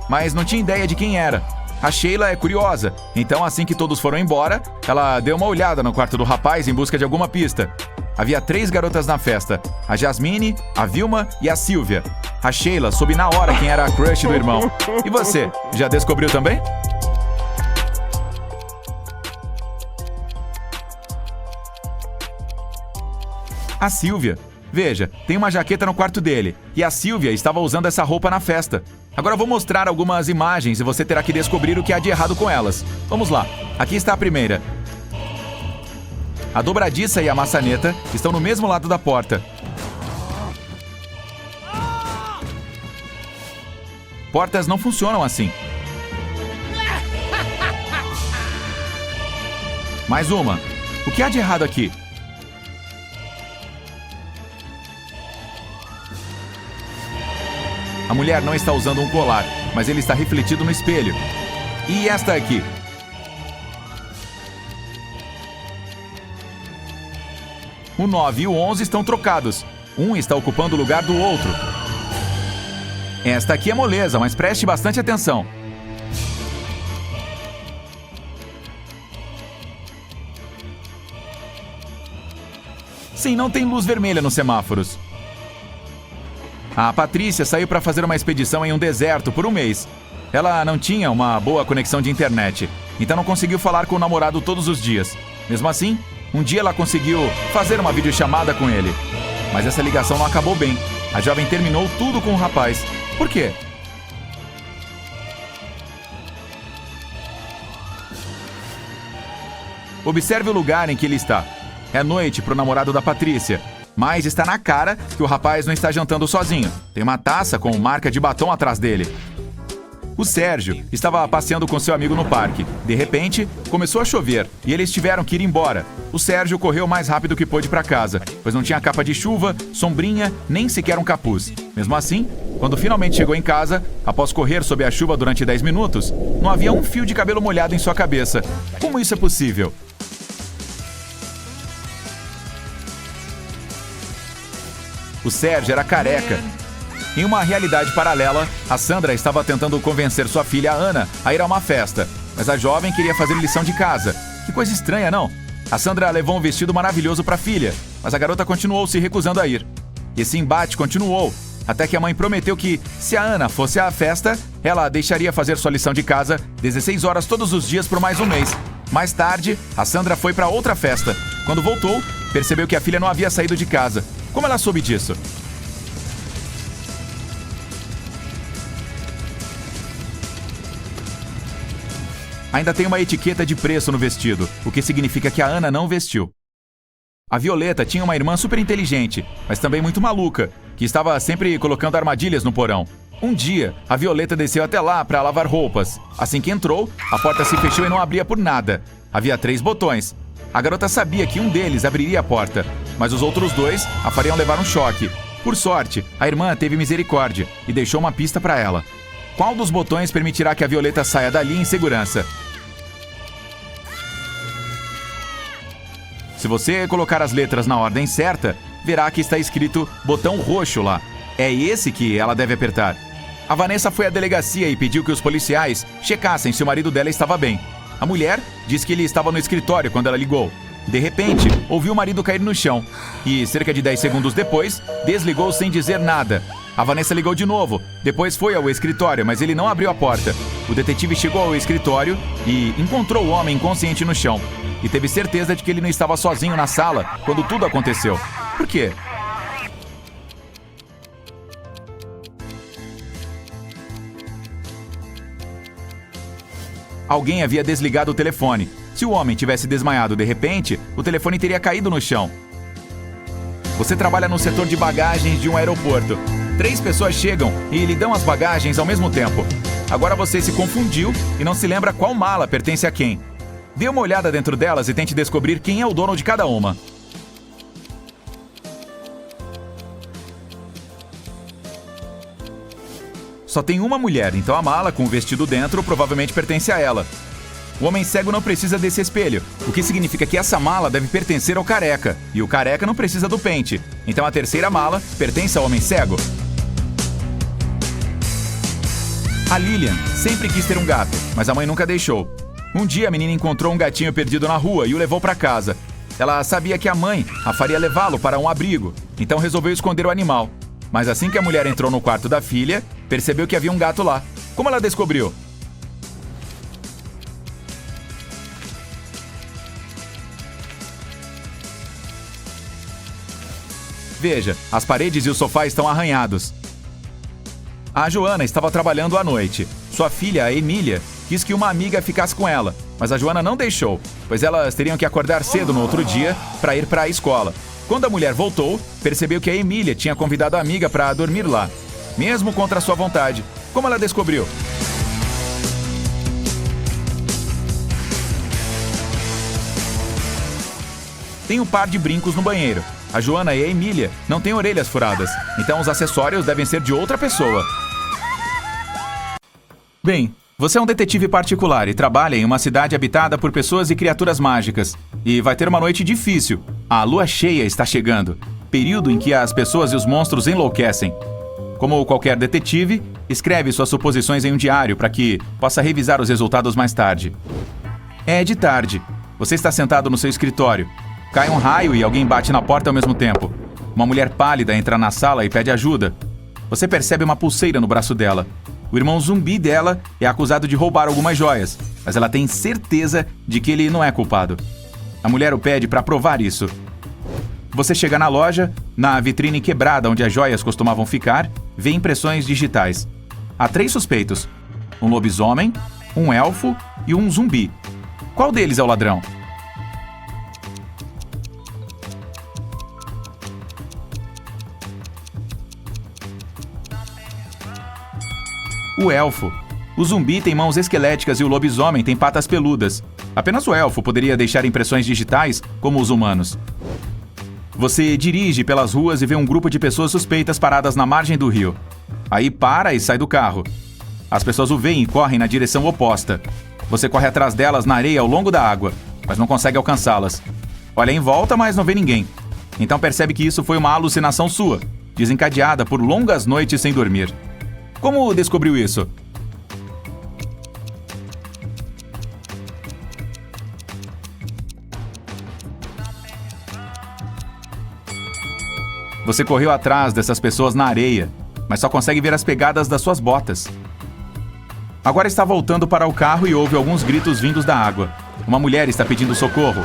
mas não tinha ideia de quem era. A Sheila é curiosa, então assim que todos foram embora, ela deu uma olhada no quarto do rapaz em busca de alguma pista. Havia 3 garotas na festa: a Jasmine, a Vilma e a Silvia. A Sheila soube na hora quem era a crush do irmão. E você, já descobriu também? A Silvia. Veja, tem uma jaqueta no quarto dele, e a Silvia estava usando essa roupa na festa. Agora vou mostrar algumas imagens e você terá que descobrir o que há de errado com elas. Vamos lá, aqui está a primeira. A dobradiça e a maçaneta estão no mesmo lado da porta. Portas não funcionam assim. Mais uma. O que há de errado aqui? A mulher não está usando um colar, mas ele está refletido no espelho. E esta aqui? O 9 e o 11 estão trocados. Um está ocupando o lugar do outro. Esta aqui é moleza, mas preste bastante atenção. Sim, não tem luz vermelha nos semáforos. A Patrícia saiu para fazer uma expedição em um deserto por um mês. Ela não tinha uma boa conexão de internet, então não conseguiu falar com o namorado todos os dias. Mesmo assim, um dia ela conseguiu fazer uma videochamada com ele. Mas essa ligação não acabou bem. A jovem terminou tudo com o rapaz. Por quê? Observe o lugar em que ele está. É noite para o namorado da Patrícia, mas está na cara que o rapaz não está jantando sozinho. Tem uma taça com marca de batom atrás dele. O Sérgio estava passeando com seu amigo no parque. De repente, começou a chover e eles tiveram que ir embora. O Sérgio correu o mais rápido que pôde para casa, pois não tinha capa de chuva, sombrinha, nem sequer um capuz. Mesmo assim, quando finalmente chegou em casa, após correr sob a chuva durante 10 minutos, não havia um fio de cabelo molhado em sua cabeça. Como isso é possível? O Sérgio era careca. Em uma realidade paralela, a Sandra estava tentando convencer sua filha, Ana, a ir a uma festa. Mas a jovem queria fazer lição de casa. Que coisa estranha, não? A Sandra levou um vestido maravilhoso para a filha, mas a garota continuou se recusando a ir. Esse embate continuou, até que a mãe prometeu que, se a Ana fosse à festa, ela deixaria fazer sua lição de casa 16 horas todos os dias por mais um mês. Mais tarde, a Sandra foi para outra festa. Quando voltou, percebeu que a filha não havia saído de casa. Como ela soube disso? Ainda tem uma etiqueta de preço no vestido, o que significa que a Ana não vestiu. A Violeta tinha uma irmã super inteligente, mas também muito maluca, que estava sempre colocando armadilhas no porão. Um dia, a Violeta desceu até lá para lavar roupas. Assim que entrou, a porta se fechou e não abria por nada. Havia 3 botões. A garota sabia que um deles abriria a porta, mas os outros 2 a fariam levar um choque. Por sorte, a irmã teve misericórdia e deixou uma pista para ela. Qual dos botões permitirá que a Violeta saia dali em segurança? Se você colocar as letras na ordem certa, verá que está escrito botão roxo lá. É esse que ela deve apertar. A Vanessa foi à delegacia e pediu que os policiais checassem se o marido dela estava bem. A mulher disse que ele estava no escritório quando ela ligou. De repente, ouviu o marido cair no chão e, cerca de 10 segundos depois, desligou sem dizer nada. A Vanessa ligou de novo, depois foi ao escritório, mas ele não abriu a porta. O detetive chegou ao escritório e encontrou o homem inconsciente no chão. E teve certeza de que ele não estava sozinho na sala quando tudo aconteceu. Por quê? Alguém havia desligado o telefone. Se o homem tivesse desmaiado de repente, o telefone teria caído no chão. Você trabalha no setor de bagagens de um aeroporto. 3 pessoas chegam e lhe dão as bagagens ao mesmo tempo. Agora você se confundiu e não se lembra qual mala pertence a quem. Dê uma olhada dentro delas e tente descobrir quem é o dono de cada uma. Só tem uma mulher, então a mala com o vestido dentro provavelmente pertence a ela. O homem cego não precisa desse espelho, o que significa que essa mala deve pertencer ao careca, e o careca não precisa do pente. Então a terceira mala pertence ao homem cego. A Lilian sempre quis ter um gato, mas a mãe nunca deixou. Um dia a menina encontrou um gatinho perdido na rua e o levou para casa. Ela sabia que a mãe a faria levá-lo para um abrigo, então resolveu esconder o animal. Mas assim que a mulher entrou no quarto da filha, percebeu que havia um gato lá. Como ela descobriu? Veja, as paredes e o sofá estão arranhados. A Joana estava trabalhando à noite. Sua filha, a Emília, quis que uma amiga ficasse com ela, mas a Joana não deixou, pois elas teriam que acordar cedo no outro dia para ir para a escola. Quando a mulher voltou, percebeu que a Emília tinha convidado a amiga para dormir lá, mesmo contra sua vontade. Como ela descobriu? Tem um par de brincos no banheiro. A Joana e a Emília não têm orelhas furadas, então os acessórios devem ser de outra pessoa. Bem, você é um detetive particular e trabalha em uma cidade habitada por pessoas e criaturas mágicas. E vai ter uma noite difícil. A lua cheia está chegando, período em que as pessoas e os monstros enlouquecem. Como qualquer detetive, escreve suas suposições em um diário para que possa revisar os resultados mais tarde. É de tarde. Você está sentado no seu escritório. Cai um raio e alguém bate na porta ao mesmo tempo. Uma mulher pálida entra na sala e pede ajuda. Você percebe uma pulseira no braço dela. O irmão zumbi dela é acusado de roubar algumas joias, mas ela tem certeza de que ele não é culpado. A mulher o pede para provar isso. Você chega na loja, na vitrine quebrada onde as joias costumavam ficar, vê impressões digitais. Há 3 suspeitos: um lobisomem, um elfo e um zumbi. Qual deles é o ladrão? O elfo. O zumbi tem mãos esqueléticas e o lobisomem tem patas peludas. Apenas o elfo poderia deixar impressões digitais, como os humanos. Você dirige pelas ruas e vê um grupo de pessoas suspeitas paradas na margem do rio. Aí para e sai do carro. As pessoas o veem e correm na direção oposta. Você corre atrás delas na areia ao longo da água, mas não consegue alcançá-las. Olha em volta, mas não vê ninguém. Então percebe que isso foi uma alucinação sua, desencadeada por longas noites sem dormir. Como descobriu isso? Você correu atrás dessas pessoas na areia, mas só consegue ver as pegadas das suas botas. Agora está voltando para o carro e ouve alguns gritos vindos da água. Uma mulher está pedindo socorro.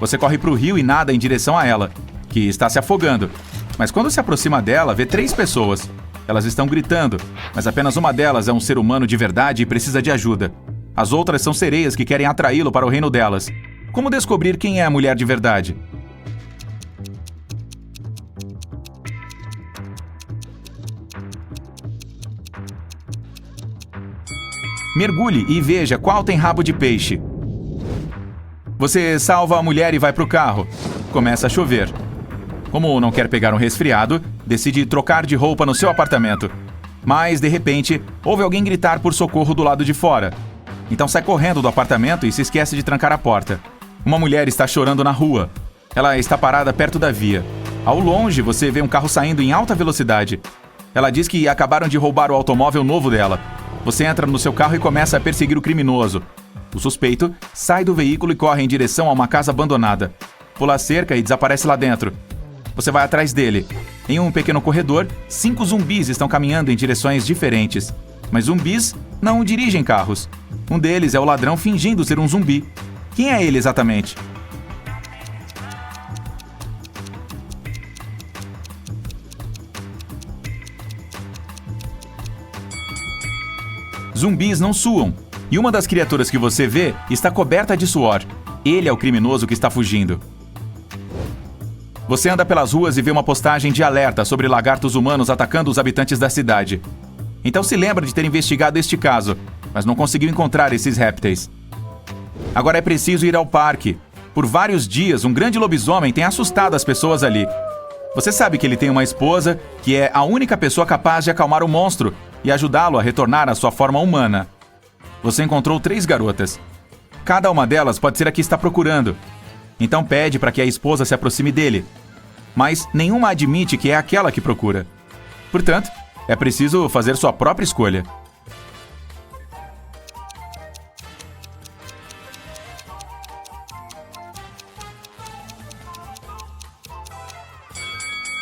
Você corre para o rio e nada em direção a ela, que está se afogando. Mas quando se aproxima dela, vê 3 pessoas. Elas estão gritando, mas apenas uma delas é um ser humano de verdade e precisa de ajuda. As outras são sereias que querem atraí-lo para o reino delas. Como descobrir quem é a mulher de verdade? Mergulhe e veja qual tem rabo de peixe. Você salva a mulher e vai para o carro. Começa a chover. Como não quer pegar um resfriado, decide trocar de roupa no seu apartamento. Mas, de repente, ouve alguém gritar por socorro do lado de fora. Então sai correndo do apartamento e se esquece de trancar a porta. Uma mulher está chorando na rua. Ela está parada perto da via. Ao longe, você vê um carro saindo em alta velocidade. Ela diz que acabaram de roubar o automóvel novo dela. Você entra no seu carro e começa a perseguir o criminoso. O suspeito sai do veículo e corre em direção a uma casa abandonada. Pula a cerca e desaparece lá dentro. Você vai atrás dele. Em um pequeno corredor, 5 zumbis estão caminhando em direções diferentes. Mas zumbis não dirigem carros. Um deles é o ladrão fingindo ser um zumbi. Quem é ele exatamente? Zumbis não suam, e uma das criaturas que você vê está coberta de suor. Ele é o criminoso que está fugindo. Você anda pelas ruas e vê uma postagem de alerta sobre lagartos humanos atacando os habitantes da cidade. Então se lembra de ter investigado este caso, mas não conseguiu encontrar esses répteis. Agora é preciso ir ao parque. Por vários dias, um grande lobisomem tem assustado as pessoas ali. Você sabe que ele tem uma esposa, que é a única pessoa capaz de acalmar o monstro e ajudá-lo a retornar à sua forma humana. Você encontrou 3 garotas. Cada uma delas pode ser a que está procurando. Então pede para que a esposa se aproxime dele. Mas nenhuma admite que é aquela que procura. Portanto, é preciso fazer sua própria escolha.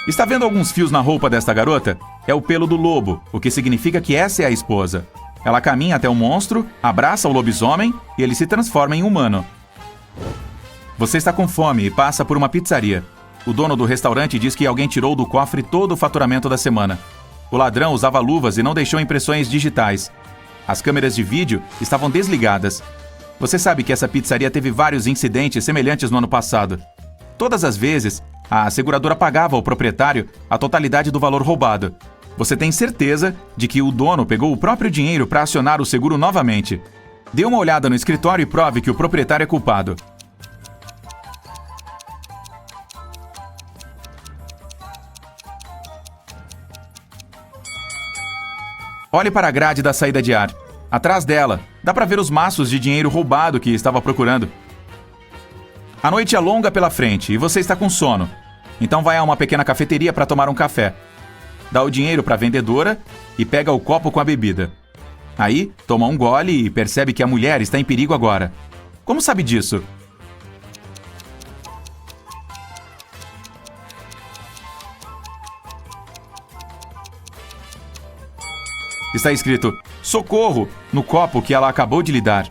Está vendo alguns fios na roupa desta garota? É o pelo do lobo, o que significa que essa é a esposa. Ela caminha até o monstro, abraça o lobisomem e ele se transforma em humano. Você está com fome e passa por uma pizzaria. O dono do restaurante diz que alguém tirou do cofre todo o faturamento da semana. O ladrão usava luvas e não deixou impressões digitais. As câmeras de vídeo estavam desligadas. Você sabe que essa pizzaria teve vários incidentes semelhantes no ano passado. Todas as vezes, a seguradora pagava ao proprietário a totalidade do valor roubado. Você tem certeza de que o dono pegou o próprio dinheiro para acionar o seguro novamente. Dê uma olhada no escritório e prove que o proprietário é culpado. Olhe para a grade da saída de ar. Atrás dela, dá pra ver os maços de dinheiro roubado que estava procurando. A noite é longa pela frente e você está com sono. Então vai a uma pequena cafeteria para tomar um café. Dá o dinheiro para a vendedora e pega o copo com a bebida. Aí, toma um gole e percebe que a mulher está em perigo agora. Como sabe disso? Está escrito "Socorro" no copo que ela acabou de lhe dar.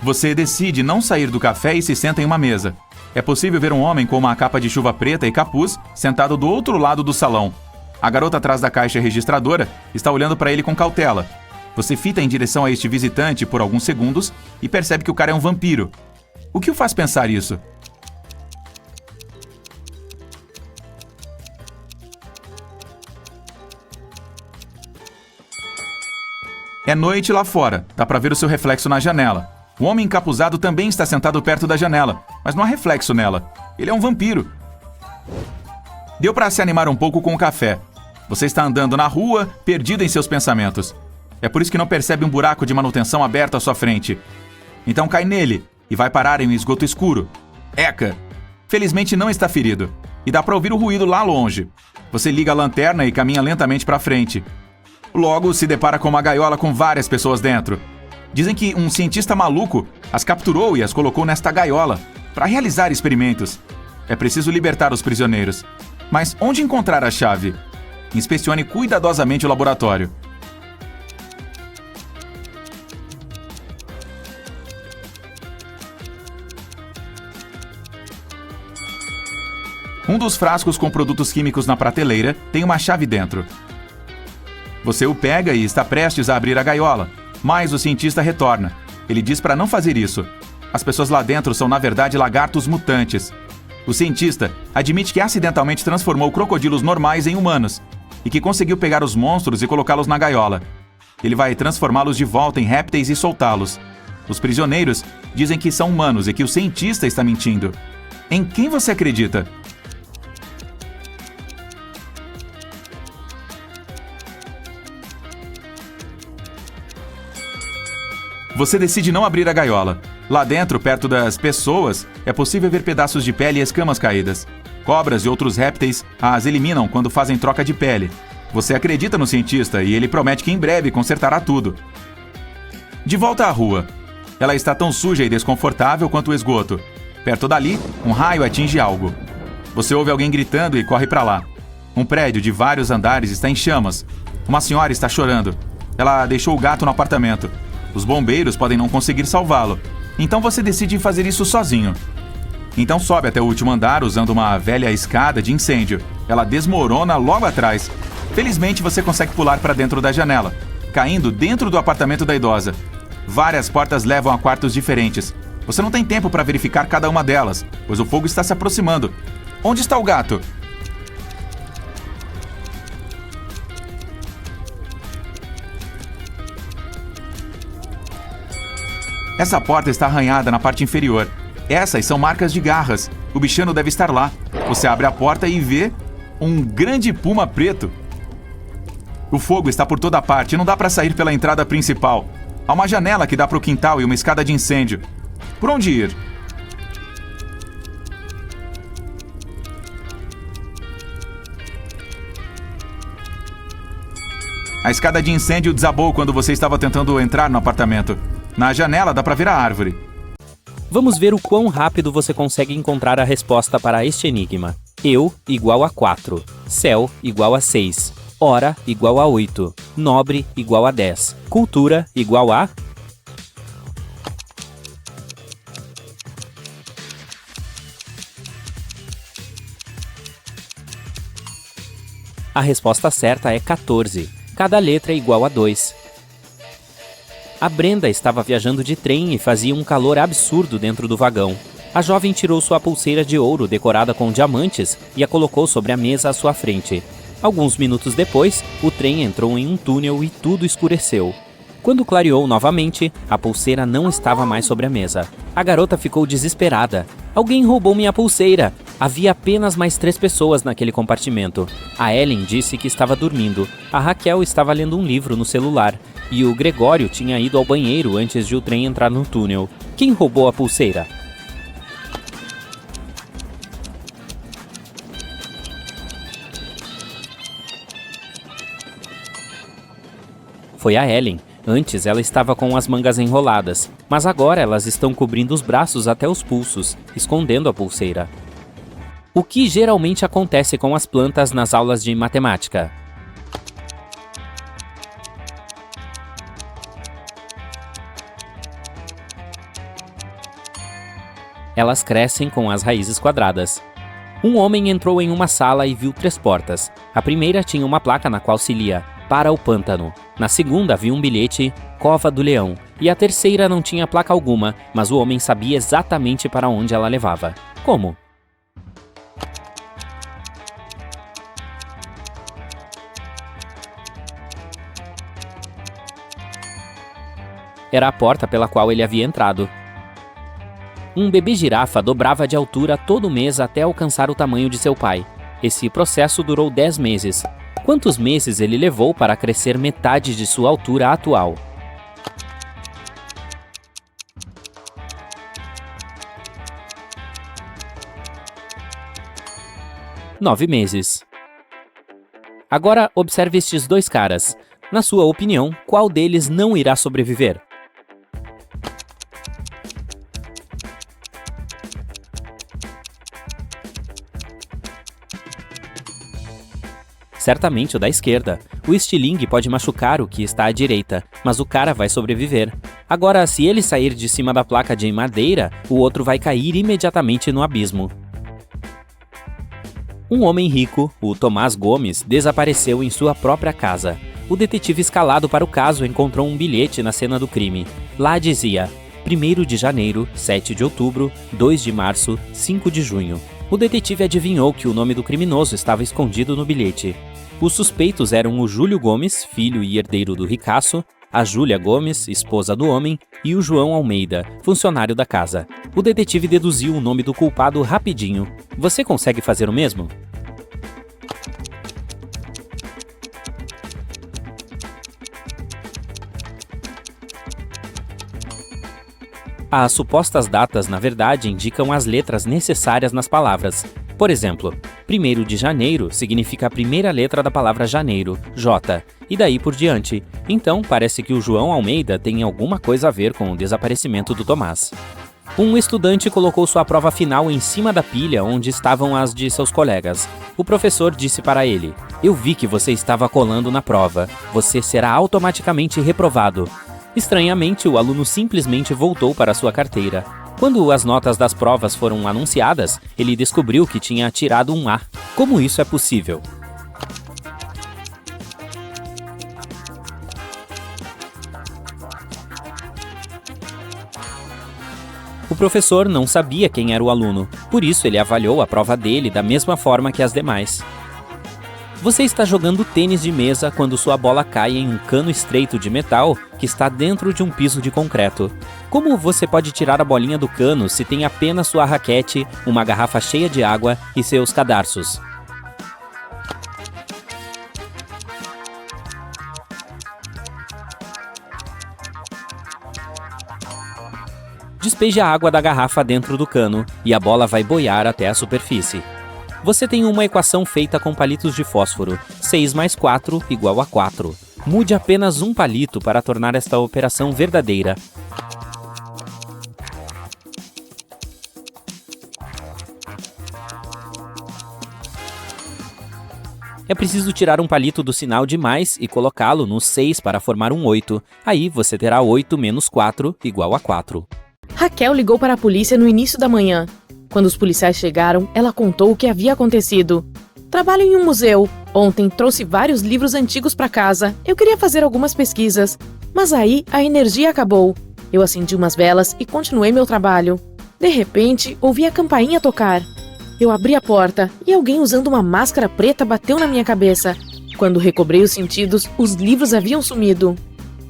Você decide não sair do café e se senta em uma mesa. É possível ver um homem com uma capa de chuva preta e capuz sentado do outro lado do salão. A garota atrás da caixa registradora está olhando para ele com cautela. Você fita em direção a este visitante por alguns segundos e percebe que o cara é um vampiro. O que o faz pensar isso? É noite lá fora, dá pra ver o seu reflexo na janela. O homem encapuzado também está sentado perto da janela, mas não há reflexo nela. Ele é um vampiro. Deu pra se animar um pouco com o café. Você está andando na rua, perdido em seus pensamentos. É por isso que não percebe um buraco de manutenção aberto à sua frente. Então cai nele e vai parar em um esgoto escuro. Eca! Felizmente não está ferido, e dá pra ouvir o ruído lá longe. Você liga a lanterna e caminha lentamente pra frente. Logo se depara com uma gaiola com várias pessoas dentro. Dizem que um cientista maluco as capturou e as colocou nesta gaiola para realizar experimentos. É preciso libertar os prisioneiros. Mas onde encontrar a chave? Inspecione cuidadosamente o laboratório. Um dos frascos com produtos químicos na prateleira tem uma chave dentro. Você o pega e está prestes a abrir a gaiola, mas o cientista retorna. Ele diz para não fazer isso. As pessoas lá dentro são, na verdade, lagartos mutantes. O cientista admite que acidentalmente transformou crocodilos normais em humanos e que conseguiu pegar os monstros e colocá-los na gaiola. Ele vai transformá-los de volta em répteis e soltá-los. Os prisioneiros dizem que são humanos e que o cientista está mentindo. Em quem você acredita? Você decide não abrir a gaiola. Lá dentro, perto das pessoas, é possível ver pedaços de pele e escamas caídas. Cobras e outros répteis as eliminam quando fazem troca de pele. Você acredita no cientista e ele promete que em breve consertará tudo. De volta à rua. Ela está tão suja e desconfortável quanto o esgoto. Perto dali, um raio atinge algo. Você ouve alguém gritando e corre para lá. Um prédio de vários andares está em chamas. Uma senhora está chorando. Ela deixou o gato no apartamento. Os bombeiros podem não conseguir salvá-lo. Então você decide fazer isso sozinho. Então sobe até o último andar usando uma velha escada de incêndio. Ela desmorona logo atrás. Felizmente você consegue pular para dentro da janela, caindo dentro do apartamento da idosa. Várias portas levam a quartos diferentes. Você não tem tempo para verificar cada uma delas, pois o fogo está se aproximando. Onde está o gato? Essa porta está arranhada na parte inferior. Essas são marcas de garras. O bichano deve estar lá. Você abre a porta e vê um grande puma preto. O fogo está por toda parte e não dá para sair pela entrada principal. Há uma janela que dá para o quintal e uma escada de incêndio. Por onde ir? A escada de incêndio desabou quando você estava tentando entrar no apartamento. Na janela dá pra ver a árvore. Vamos ver o quão rápido você consegue encontrar a resposta para este enigma. Eu igual a 4. Céu igual a 6. Hora igual a 8. Nobre igual a 10. Cultura igual a... A resposta certa é 14. Cada letra é igual a 2. A Brenda estava viajando de trem e fazia um calor absurdo dentro do vagão. A jovem tirou sua pulseira de ouro decorada com diamantes e a colocou sobre a mesa à sua frente. Alguns minutos depois, o trem entrou em um túnel e tudo escureceu. Quando clareou novamente, a pulseira não estava mais sobre a mesa. A garota ficou desesperada. Alguém roubou minha pulseira! Havia apenas mais 3 pessoas naquele compartimento. A Ellen disse que estava dormindo. A Raquel estava lendo um livro no celular. e o Gregório tinha ido ao banheiro antes de o trem entrar no túnel. Quem roubou a pulseira? Foi a Ellen. Antes ela estava com as mangas enroladas, mas agora elas estão cobrindo os braços até os pulsos, escondendo a pulseira. O que geralmente acontece com as plantas nas aulas de matemática? Elas crescem com as raízes quadradas. Um homem entrou em uma sala e viu 3 portas. A primeira tinha uma placa na qual se lia "Para o pântano". Na segunda viu um bilhete "Cova do Leão". E a terceira não tinha placa alguma, mas o homem sabia exatamente para onde ela levava. Como? Era a porta pela qual ele havia entrado. Um bebê girafa dobrava de altura todo mês até alcançar o tamanho de seu pai. Esse processo durou 10 meses. Quantos meses ele levou para crescer metade de sua altura atual? Nove meses. Agora observe estes 2 caras. Na sua opinião, qual deles não irá sobreviver? Certamente o da esquerda. O estilingue pode machucar o que está à direita, mas o cara vai sobreviver. Agora, se ele sair de cima da placa de madeira, o outro vai cair imediatamente no abismo. Um homem rico, o Tomás Gomes, desapareceu em sua própria casa. O detetive escalado para o caso encontrou um bilhete na cena do crime. Lá dizia: 1º de janeiro, 7 de outubro, 2 de março, 5 de junho. O detetive adivinhou que o nome do criminoso estava escondido no bilhete. Os suspeitos eram o Júlio Gomes, filho e herdeiro do ricaço, a Júlia Gomes, esposa do homem, e o João Almeida, funcionário da casa. O detetive deduziu o nome do culpado rapidinho. Você consegue fazer o mesmo? As supostas datas, na verdade, indicam as letras necessárias nas palavras. Por exemplo, 1º de janeiro significa a primeira letra da palavra janeiro, J, e daí por diante. Então, parece que o João Almeida tem alguma coisa a ver com o desaparecimento do Tomás. Um estudante colocou sua prova final em cima da pilha onde estavam as de seus colegas. O professor disse para ele: "Eu vi que você estava colando na prova. Você será automaticamente reprovado." Estranhamente, o aluno simplesmente voltou para sua carteira. Quando as notas das provas foram anunciadas, ele descobriu que tinha tirado um A. Como isso é possível? O professor não sabia quem era o aluno, por isso ele avaliou a prova dele da mesma forma que as demais. Você está jogando tênis de mesa quando sua bola cai em um cano estreito de metal que está dentro de um piso de concreto. Como você pode tirar a bolinha do cano se tem apenas sua raquete, uma garrafa cheia de água e seus cadarços? Despeje a água da garrafa dentro do cano e a bola vai boiar até a superfície. Você tem uma equação feita com palitos de fósforo. 6 mais 4 igual a 4. Mude apenas um palito para tornar esta operação verdadeira. É preciso tirar um palito do sinal de mais e colocá-lo no 6 para formar um 8. Aí você terá 8 menos 4 igual a 4. Raquel ligou para a polícia no início da manhã. Quando os policiais chegaram, ela contou o que havia acontecido. Trabalho em um museu. Ontem trouxe vários livros antigos para casa. Eu queria fazer algumas pesquisas, mas aí a energia acabou. Eu acendi umas velas e continuei meu trabalho. De repente, ouvi a campainha tocar. Eu abri a porta e alguém usando uma máscara preta bateu na minha cabeça. Quando recobrei os sentidos, os livros haviam sumido.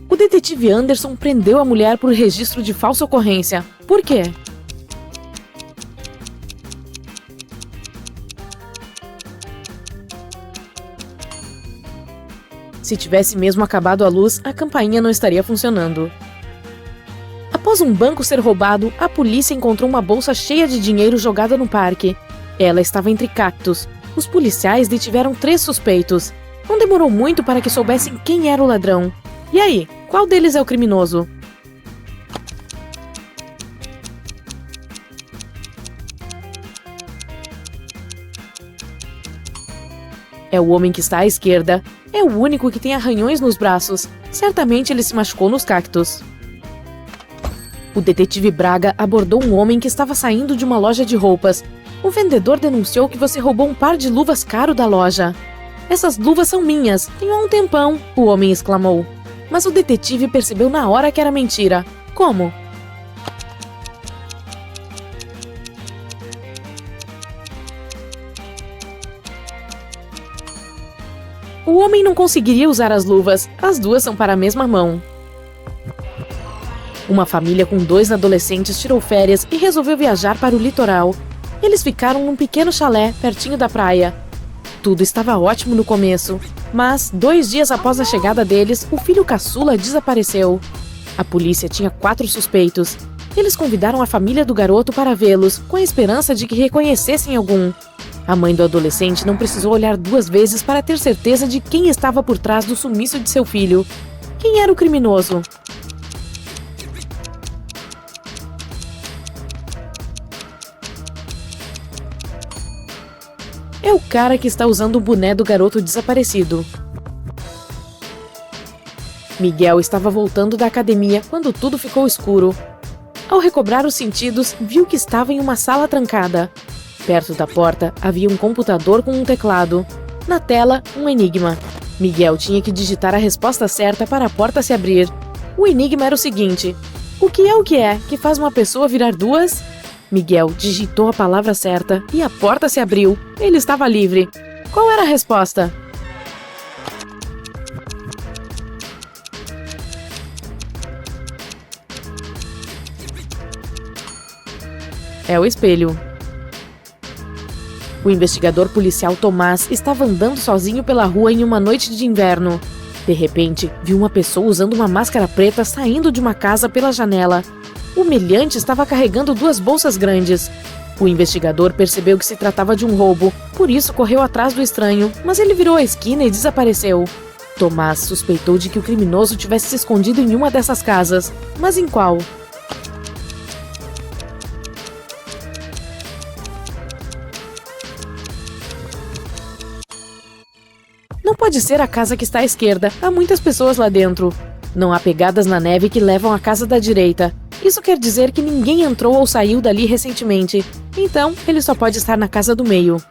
O detetive Anderson prendeu a mulher por registro de falsa ocorrência. Por quê? Se tivesse mesmo acabado a luz, a campainha não estaria funcionando. Após um banco ser roubado, a polícia encontrou uma bolsa cheia de dinheiro jogada no parque. Ela estava entre cactos. Os policiais detiveram 3 suspeitos. Não demorou muito para que soubessem quem era o ladrão. E aí, qual deles é o criminoso? É o homem que está à esquerda. É o único que tem arranhões nos braços. Certamente ele se machucou nos cactos. O detetive Braga abordou um homem que estava saindo de uma loja de roupas. O vendedor denunciou que você roubou um par de luvas caro da loja. Essas luvas são minhas, tenho há um tempão, o homem exclamou. Mas o detetive percebeu na hora que era mentira. Como? O homem não conseguiria usar as luvas, as duas são para a mesma mão. Uma família com 2 adolescentes tirou férias e resolveu viajar para o litoral. Eles ficaram num pequeno chalé pertinho da praia. Tudo estava ótimo no começo, mas 2 dias após a chegada deles, o filho caçula desapareceu. A polícia tinha 4 suspeitos. Eles convidaram a família do garoto para vê-los, com a esperança de que reconhecessem algum. A mãe do adolescente não precisou olhar 2 vezes para ter certeza de quem estava por trás do sumiço de seu filho. Quem era o criminoso? É o cara que está usando o boné do garoto desaparecido. Miguel estava voltando da academia quando tudo ficou escuro. Ao recobrar os sentidos, viu que estava em uma sala trancada. Perto da porta havia um computador com um teclado. Na tela, um enigma. Miguel tinha que digitar a resposta certa para a porta se abrir. O enigma era o seguinte: o que é que faz uma pessoa virar 2? Miguel digitou a palavra certa e a porta se abriu. Ele estava livre. Qual era a resposta? É o espelho. O investigador policial Tomás estava andando sozinho pela rua em uma noite de inverno. De repente, viu uma pessoa usando uma máscara preta saindo de uma casa pela janela. O meliante estava carregando 2 bolsas grandes. O investigador percebeu que se tratava de um roubo, por isso correu atrás do estranho, mas ele virou a esquina e desapareceu. Tomás suspeitou de que o criminoso tivesse se escondido em uma dessas casas, mas em qual? Não pode ser a casa que está à esquerda, há muitas pessoas lá dentro. Não há pegadas na neve que levam à casa da direita. Isso quer dizer que ninguém entrou ou saiu dali recentemente. Então, ele só pode estar na casa do meio.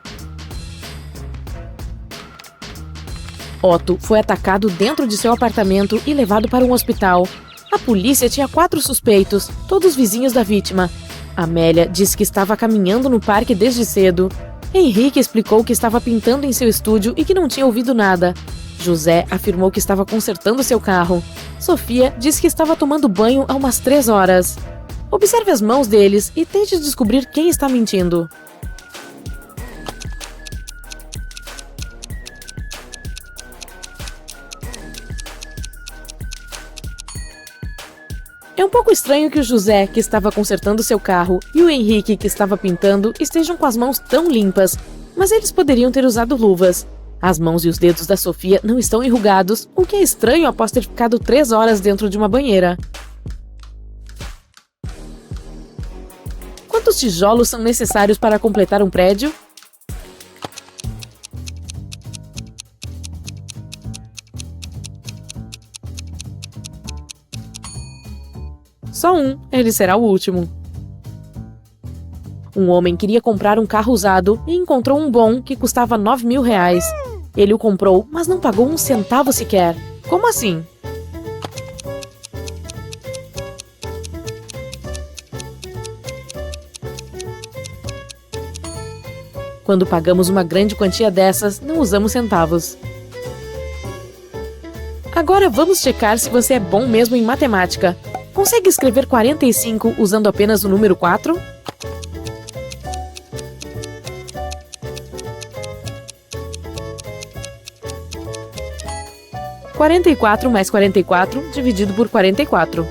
Otto foi atacado dentro de seu apartamento e levado para um hospital. A polícia tinha 4 suspeitos, todos vizinhos da vítima. Amélia disse que estava caminhando no parque desde cedo. Henrique explicou que estava pintando em seu estúdio e que não tinha ouvido nada. José afirmou que estava consertando seu carro. Sofia disse que estava tomando banho há umas 3 horas. Observe as mãos deles e tente descobrir quem está mentindo. É um pouco estranho que o José, que estava consertando seu carro, e o Henrique, que estava pintando, estejam com as mãos tão limpas, mas eles poderiam ter usado luvas. As mãos e os dedos da Sofia não estão enrugados, o que é estranho após ter ficado 3 horas dentro de uma banheira. Quantos tijolos são necessários para completar um prédio? Só um, ele será o último. Um homem queria comprar um carro usado e encontrou um bom que custava R$9.000. Ele o comprou, mas não pagou um centavo sequer. Como assim? Quando pagamos uma grande quantia dessas, não usamos centavos. Agora vamos checar se você é bom mesmo em matemática. Consegue escrever 45 usando apenas o número 4? 44 mais 44 dividido por 44.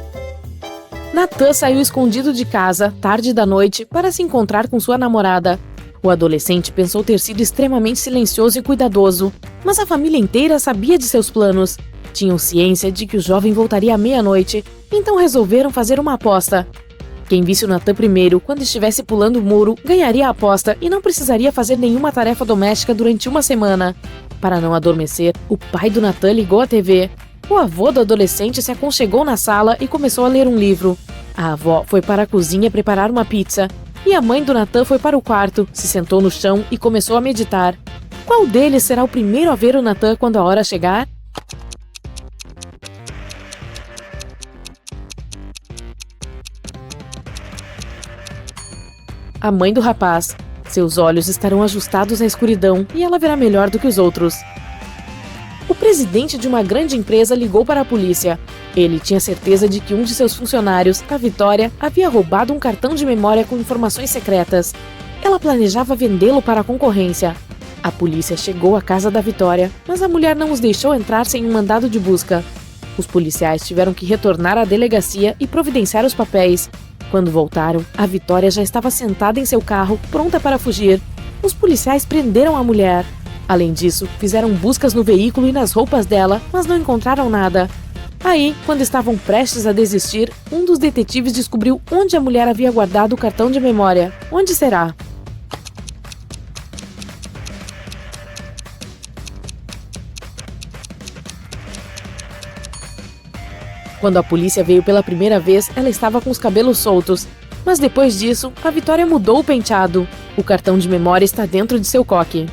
Natan saiu escondido de casa, tarde da noite, para se encontrar com sua namorada. O adolescente pensou ter sido extremamente silencioso e cuidadoso, mas a família inteira sabia de seus planos. Tinham ciência de que o jovem voltaria à meia-noite, então resolveram fazer uma aposta. Quem visse o Natan primeiro, quando estivesse pulando o muro, ganharia a aposta e não precisaria fazer nenhuma tarefa doméstica durante uma semana. Para não adormecer, o pai do Natan ligou a TV. O avô do adolescente se aconchegou na sala e começou a ler um livro. A avó foi para a cozinha preparar uma pizza. E a mãe do Natan foi para o quarto, se sentou no chão e começou a meditar. Qual deles será o primeiro a ver o Natan quando a hora chegar? A mãe do rapaz. Seus olhos estarão ajustados na escuridão e ela verá melhor do que os outros. O presidente de uma grande empresa ligou para a polícia. Ele tinha certeza de que um de seus funcionários, a Vitória, havia roubado um cartão de memória com informações secretas. Ela planejava vendê-lo para a concorrência. A polícia chegou à casa da Vitória, mas a mulher não os deixou entrar sem um mandado de busca. Os policiais tiveram que retornar à delegacia e providenciar os papéis. Quando voltaram, a Vitória já estava sentada em seu carro, pronta para fugir. Os policiais prenderam a mulher. Além disso, fizeram buscas no veículo e nas roupas dela, mas não encontraram nada. Aí, quando estavam prestes a desistir, um dos detetives descobriu onde a mulher havia guardado o cartão de memória. Onde será? Quando a polícia veio pela primeira vez, ela estava com os cabelos soltos. Mas depois disso, a Vitória mudou o penteado. O cartão de memória está dentro de seu coque.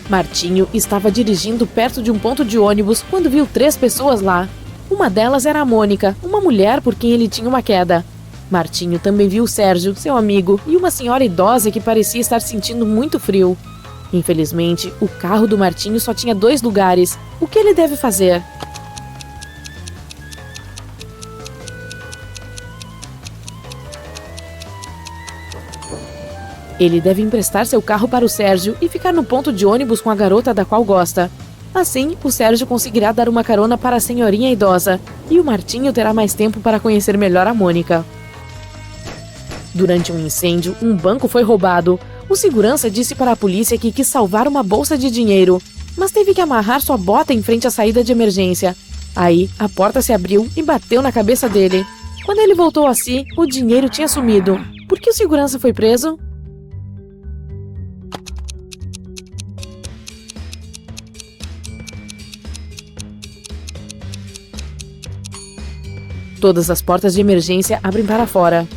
Martinho estava dirigindo perto de um ponto de ônibus quando viu 3 pessoas lá. Uma delas era a Mônica, uma mulher por quem ele tinha uma queda. Martinho também viu Sérgio, seu amigo, e uma senhora idosa que parecia estar sentindo muito frio. Infelizmente, o carro do Martinho só tinha 2 lugares. O que ele deve fazer? Ele deve emprestar seu carro para o Sérgio e ficar no ponto de ônibus com a garota da qual gosta. Assim, o Sérgio conseguirá dar uma carona para a senhorinha idosa e o Martinho terá mais tempo para conhecer melhor a Mônica. Durante um incêndio, um banco foi roubado. O segurança disse para a polícia que quis salvar uma bolsa de dinheiro, mas teve que amarrar sua bota em frente à saída de emergência. Aí, a porta se abriu e bateu na cabeça dele. Quando ele voltou a si, o dinheiro tinha sumido. Por que o segurança foi preso? Todas as portas de emergência abrem para fora.